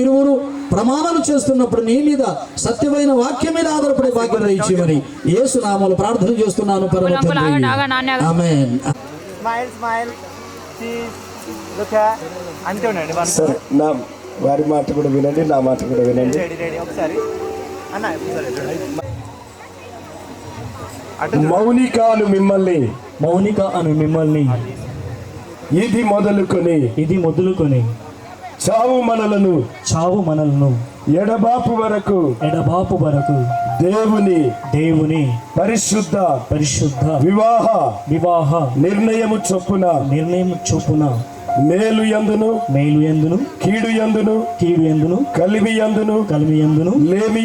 ఇరువురు ప్రమాణాలు చేస్తున్నప్పుడు నీ మీద సత్యమైన వాక్యం మీద ఆధారపడే భాగ్యం దయచేయమని యేసు నామములో ప్రార్థన చేస్తున్నాను. పరమ తండ్రి. ఆమేన్. సరే, నా వారి మాట కూడా వినండి, నా మాట కూడా వినండి. మౌనిక అను మిమ్మల్ని ఇది మొదలుకొని చావు మనలను ఎడబాపు వరకు దేవుని పరిశుద్ధ వివాహ నిర్ణయము చొప్పున మేలు యందును కీడు యందును కలిమి యందును లేమి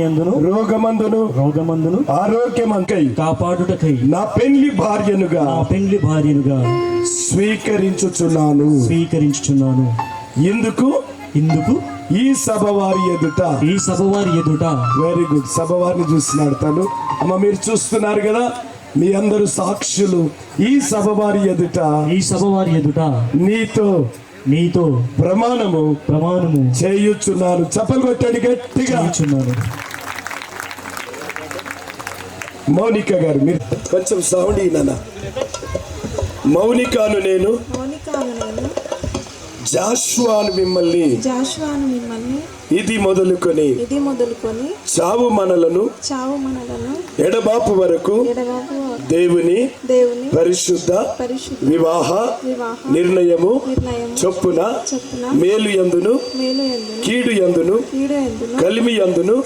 యందును రోగమందును ఆరోగ్యమంకై కాపాడుటకై నా పెండ్లి భార్యనుగా స్వీకరించుచున్నాను. ఇందుకు ఈ సభ వారి ఎదుట వెరీ గుడ్. సభ వారిని చూస్తున్నాడు తను. అమ్మ మీరు చూస్తున్నారు కదా, మీ అందరూ సాక్షులు. ఈ సభ వారి ఎదుట నీతో ప్రమాణము చేయుచున్నాను. చప్పలు కొట్టండి గట్టిగా. మౌనిక గారు మీరు కొంచెం సౌండ్ అయినా. మౌనికాను నేను జాషువాను మిమ్మల్ని ఇది మొదలుకొని చావు మనలను ఎడబాపు వరకు దేవుని పరిశుద్ధ వివాహ నిర్ణయము చొప్పున మేలు యందును కీడు యందును కలిమి యందును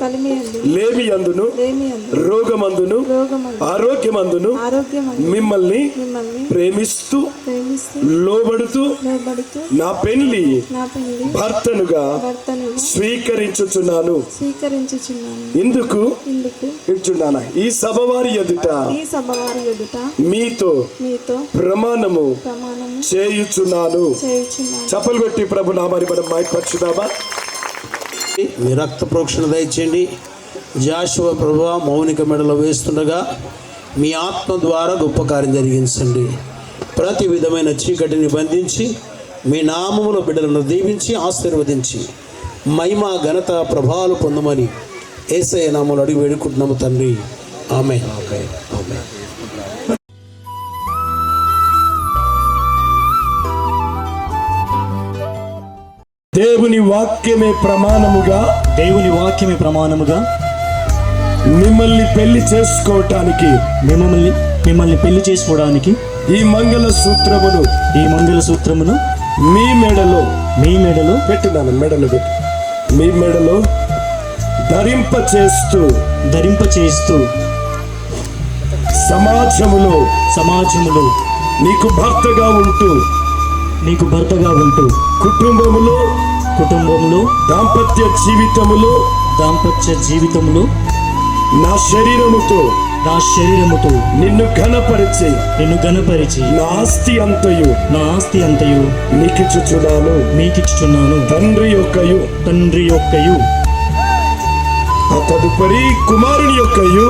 లేమి యందును రోగమందును ఆరోగ్యమందును మిమ్మల్ని ప్రేమిస్తూ లోబడుతూ నా పెళ్లి భర్తనుగా స్వీకరించుచున్నాను. ఇందుకు ఈ సభ వారి ఎదుట మీతో ప్రమాణము చేయుచున్నాను. చప్పలు కొట్టి ప్రభు నామాన్ని మనం మైపరచుదామా? మీ రక్త ప్రోక్షణ దయచేయండి. జాషువా ప్రభువా మౌనిక మెడలో వేస్తుండగా మీ ఆత్మ ద్వారా గొప్ప కార్యం జరిగించండి. ప్రతి విధమైన చీకటిని బంధించి మీ నామములో బిడ్డలను దీవించి ఆశీర్వదించి మహిమ ఘనత ప్రభావాలు పొందమని యేసయ్య నామములో అడిగి వేడుకుంటున్నాము తండ్రి. ఆమేన్. దేవుని వాక్యమే ప్రమాణముగా మిమ్మల్ని పెళ్లి చేసుకోవటానికి ఈ మంగళ సూత్రమును మీ మెడలో పెట్టున్నాను. మెడలో మీ మెడలో ధరింప చేస్తూ సమాజములో నీకు భర్తగా ఉంటూ కుటుంబములో దాంపత్య జీవితములో నా శరీరముతో నిన్ను ఘనపరిచి నా ఆస్తి అంతయు నీకిచ్చుచున్నాను తండ్రి యొక్కయు ఆ తదుపరి కుమారుని యొక్కయు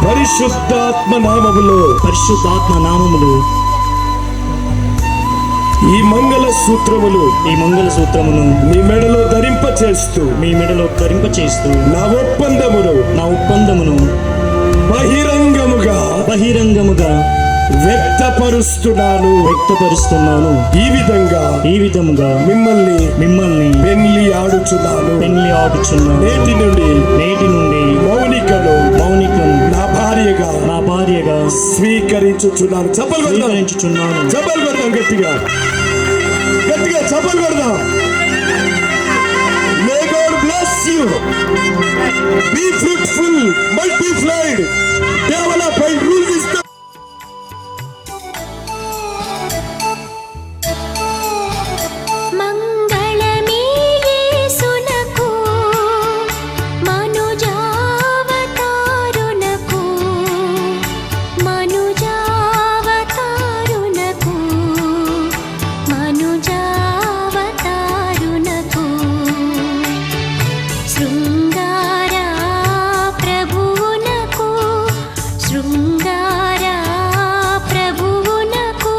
పరిశుద్ధాత్మ నామములో ఈ మంగళ సూత్రమును మీ మెడలో ధరింప చేస్తూ నా ఒప్పందమును బహిరంగముగా వ్యక్తపరుస్తున్నాను ఈ విధంగా మిమ్మల్ని పెళ్లి ఆడుచున్నాను నేటి నుండి మౌనికను నా భార్యగా స్వీకరించుచున్నాను. చప్పలు కొడదాం గట్టిగా చప్పలు కొడదాం. May God bless you. Be fruitful, multiplied, develop and rule this. మంగళమే యేసునకు మనుజావతారునకు శృంగార ప్రభువునకు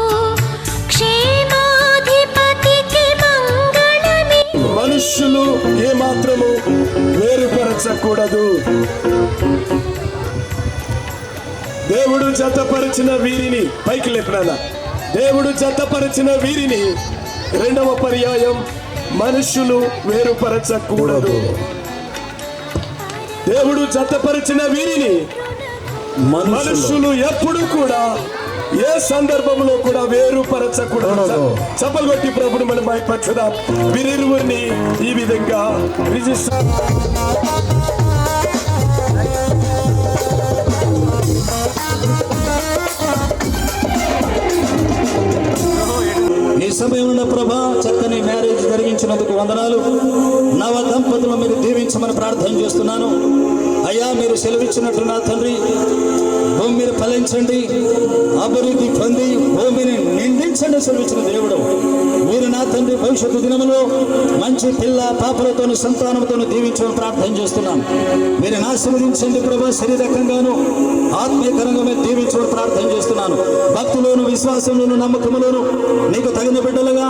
క్షేమాధిపతికి మంగళమే. మనుష్యులు ఏమాత్రము వేరుపరచకూడదు. దేవుడు జతపరిచిన వీరిని పైకి లేపినానా. దేవుడు జతపరిచిన వీరిని రెండవ పర్యాయం మనుష్యులు వేరుపరచకూడదు. దేవుడు జతపరిచిన వీరిని మనుష్యులు ఎప్పుడు కూడా ఏ సందర్భంలో కూడా వేరుపరచకూడదు. చప్పలు కొట్టి ప్రభుని మనం భయపరచుదాం. వీరిరువురిని ఈ విధంగా రిజిస్టర్ ఈ సమయంలో ప్రభా చక్కని మ్యారేజ్ జరిగించినందుకు వందనాలు. నవ దంపతులు మీరు దీవించమని ప్రార్థన చేస్తున్నాను. అయ్యా మీరు సెలవిచ్చినట్టు నా తండ్రి భూమిని ఫలించండి, అభివృద్ధి పొంది భూమిని నిందించండి సెలవిచ్చిన దేవుడు. మీరు నా తండ్రి భవిష్యత్తు దినములో మంచి పిల్ల పాపలతో సంతానంతో దీవించమని ప్రార్థన చేస్తున్నాను. మీరు ఆశీర్వదించండి ప్రభా. శరీరకంగాను ఆత్మీయకరంగా మీరు దీవించమని ప్రార్థన చేస్తున్నాను. భక్తులోను విశ్వాసంలోను నమ్మకంలోను నీకు తగిన బిడ్డలుగా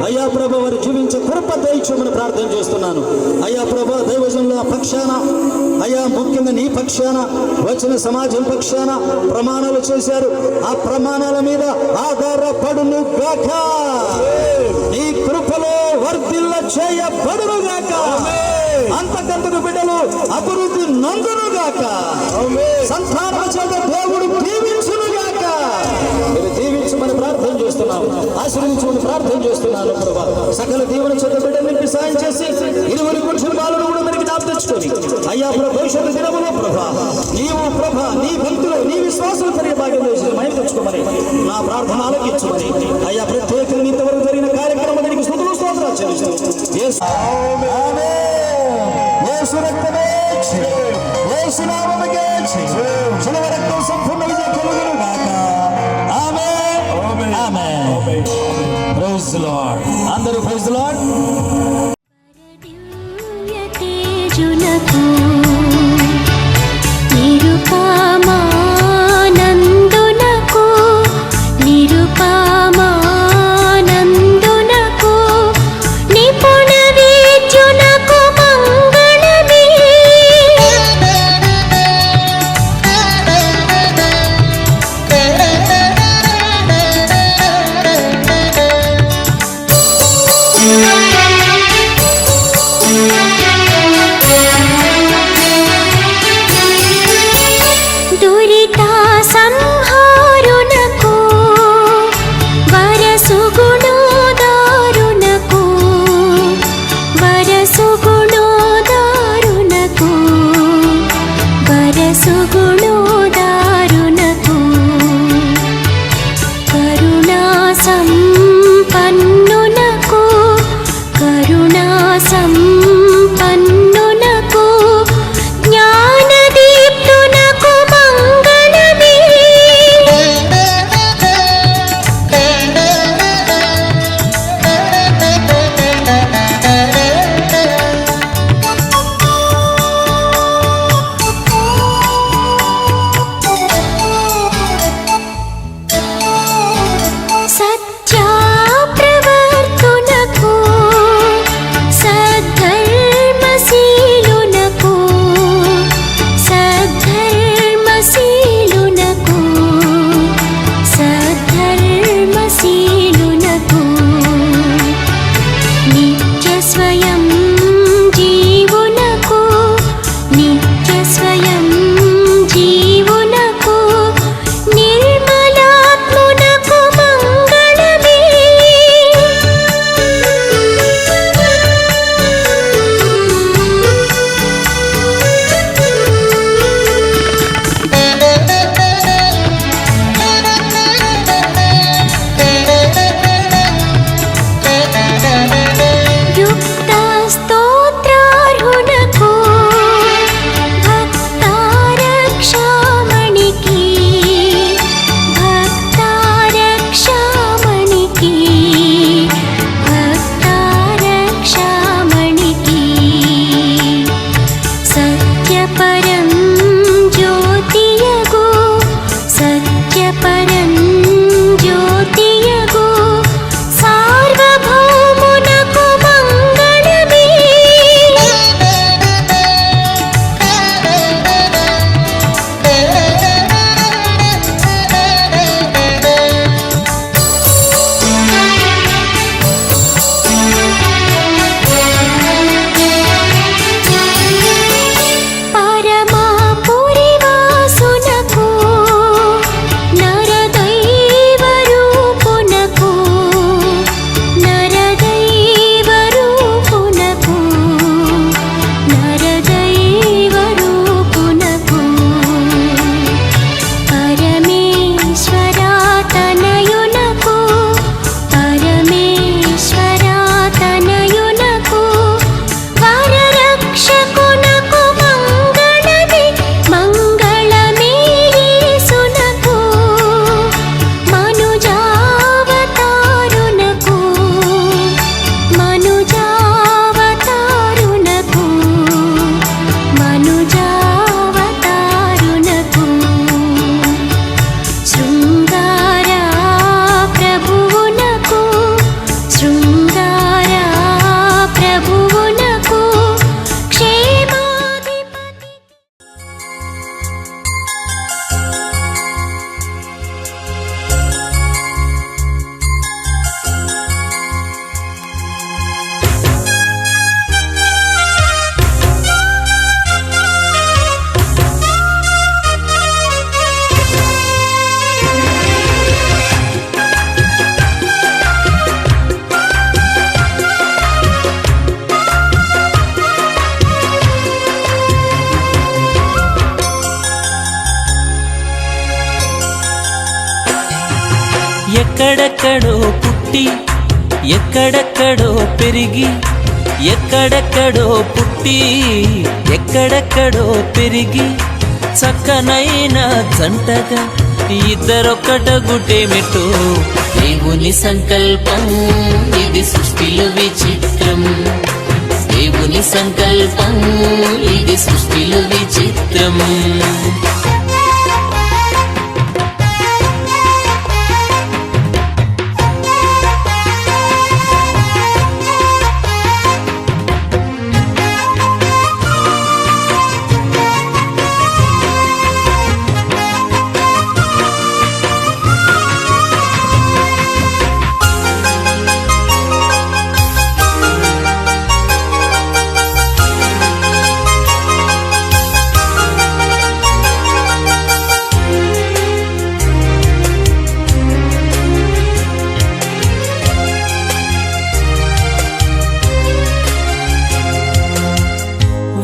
అయ్యా ప్రభా వారు జీవించే కృప దయచేయమని ప్రార్థన చేస్తున్నాను. అయ్యా ప్రభా దైవజనుల పక్షాన అయ్యా ముఖ్యంగా నీ పక్షాన వచ్చిన సమాజం పక్షాన ప్రమాణాలు చేశారు. ఆ ప్రమాణాల మీద ఆధారపడును గాక. నీ కృపలో వర్ధిల్ల చేయబడును గాక. అంతకంతకు బిడ్డలు అభివృద్ధి నందును గాక. సంతాన చేత దేవుడు దీవించును గాక. మీరు దీవించమని ప్రార్థన చేస్తున్నాను. ఆశీర్వదించమని ప్రార్థన చేస్తున్నాను ప్రభా. సకల దీవెన చేత బిడ్డలకి సాయం చేసి ఇరువురి కుటుంబాలను కూడా మనకి జ్ఞాపకం తెచ్చుకొని అయ్యా భవిష్యత్తు దినములో ప్రభా నీవు ప్రభా నీ భక్తులు నీ విశ్వాసులు పెరిగే భాగ్యం చేసి మయం తెచ్చుకోమని నా ప్రార్థన ఆలకించమని అయ్యా ప్రత్యేకంగా ఇంతవరకు జరిగిన కార్యక్రమం దీనికి స్తుతులు స్తోత్రాలు చెల్లిస్తూ యేసు రక్తమే యేసు నామముకే శిలువ రక్తం సంపూర్ణ విజయం కలుగును గాక. Amen amen. Praise the Lord. అందరూ ప్రైజ్ ది లార్డ్. దివ్య తేజునకు నిరుపమానందునకు నిపుణ విద్యునకు మంగళమే. పరంజ్యోతియగు సార్వభౌమునకు మంగళమే. పరమాపురివాసునకు నరదైవరూపునకు నరదైవరూపునకు నరదైవరూపునకు పరమేశ్వరాతనయునకు పరమేశ్వరాతనయునకు వరరక్షకునకు మంగళమే. మంగళమే యేసునకు మనుజావతారునకు మనుజావతారునకు మనుజావతారునకు శృంగారా ప్రభువునకు శృంగారా ప్రభువునకు క్షేమాధిపతి. ఎక్కడెక్కడో పుట్టి ఎక్కడెక్కడో పెరిగి ఎక్కడెక్కడో పుట్టి ఎక్కడెక్కడో పెరిగి చక్కనైన జంటగా ఇద్దరొక్కటగుటేమిటో దేవుని సంకల్పం ఇది సృష్టిలో విచిత్రం. దేవుని సంకల్పం ఇది సృష్టిలో విచిత్రం.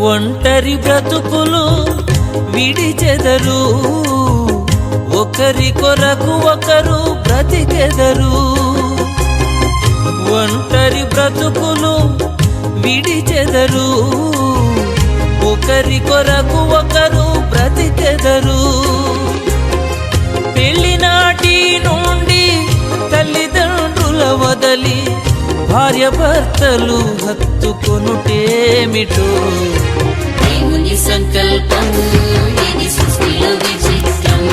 ఒంటరి బ్రతుకులు విడిచెదరు, ఒకరి కొరకు ఒకరు బ్రతికెదరు. ఒంటరి బ్రతుకులు విడిచెదరు, ఒకరి కొరకు ఒకరు బ్రతికెదరు. పెళ్లినాటి నుండి తల్లిదండ్రుల వదలి భార్య భర్తలు హత్తుకొనుటేమిటో దేవుని సంకల్పం ఇది సృష్టిలో విచిత్రం.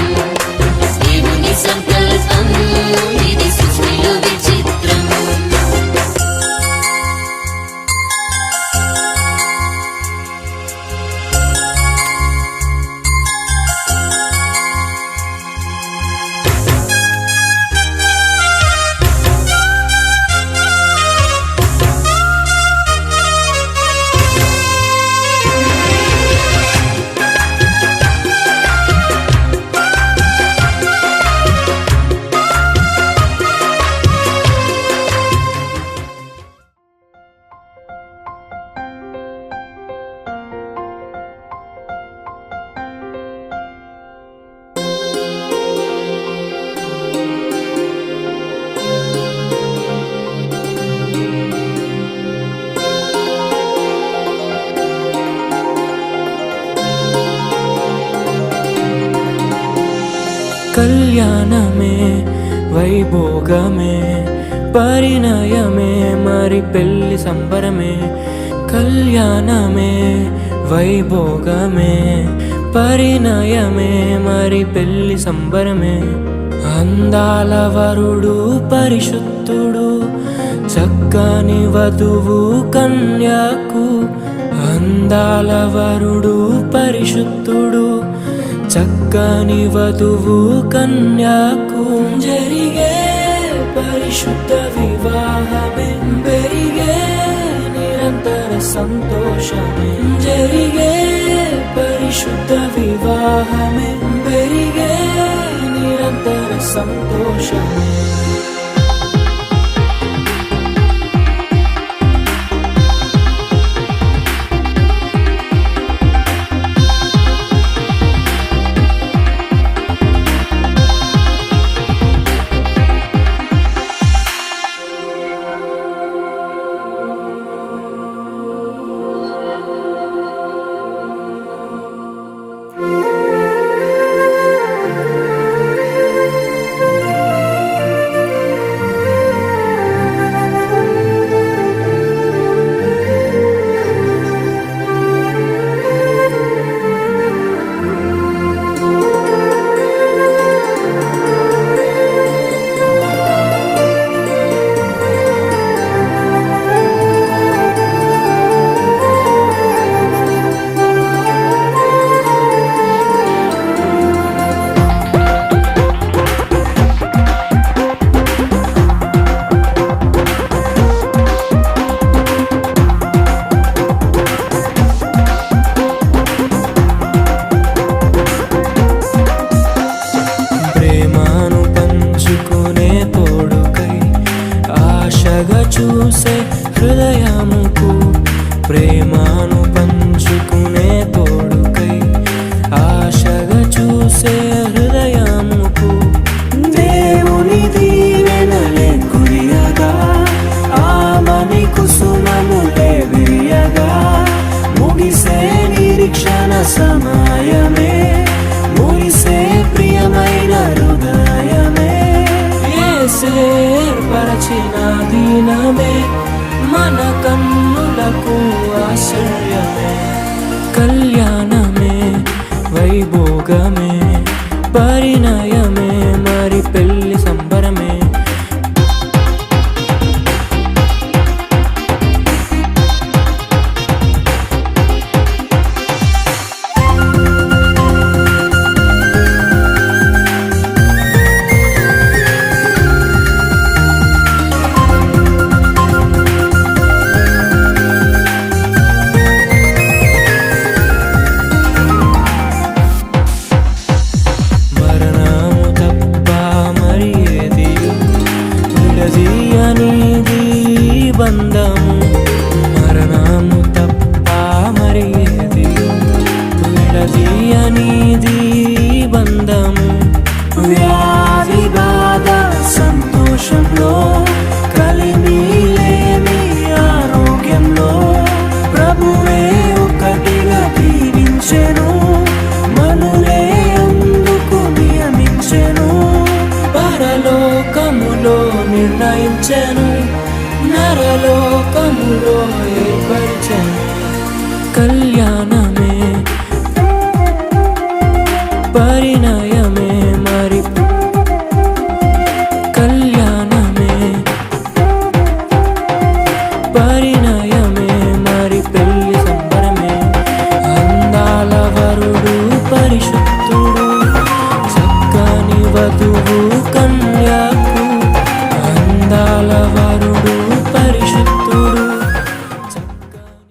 దేవుని సంకల్పం ఇది సృష్టిలో విచిత్రం. కళ్యాణమే వైభోగమే పరిణయమే మరి పెళ్లి సంబరమే. కళ్యాణమే వైభోగమే పరిణయమే మరి పెళ్లి సంబరమే. అందాల వరుడు పరిశుద్ధుడు, చక్కని వధువు కన్యకు. అందాల వరుడు పరిశుద్ధుడు, చక్కని వధువు కన్యకు. జరిగే పరిశుద్ధ వివాహమే, పెరిగే నిరంతర సంతోషమే. జరిగే పరిశుద్ధ వివాహమే, పెరిగే నిరంతర సంతోషమే. చూసే హృదయముకు, ప్రేమను పంచుకునే తోడుకై ఆశగా చూసే హృదయముకు. దేవుని దీవెనలే కురియగా, ఆమని కుసుమములే విరియగా. ముగిసే నిరీక్షణ సమయమే, ముగిసే ప్రియమైన హృదయమే. ఏర్పరచిన దీనమే మన కన్నులకు ఆశ్చర్యమే. కళ్యాణమే వైభోగమే, పరిణయమే మరి పెళ్లి సంబరమే. బంధము మరణము తప్ప మరి ఏది విడదీయనిది బంధము. వ్యాధి బాధ సంతోషంలో, కలిమిలేని ఆరోగ్యంలో ప్రభువే ఒకటిగా దీవించెను. మనులే అందుకు నియమించెను, పరలోకములో నిర్ణయించెను, నరలోకములో ఏర్పరిచెను. కళ్యాణమే పరిణయమే మరి కళ్యాణమే పరిణయమే మరి పెళ్లి సంబరమే. అందాల వరుడు పరిశుద్ధుడు, చక్కని వధువు కన్యకు. అందాల వరుడు పరిశుద్ధుడు, చక్కని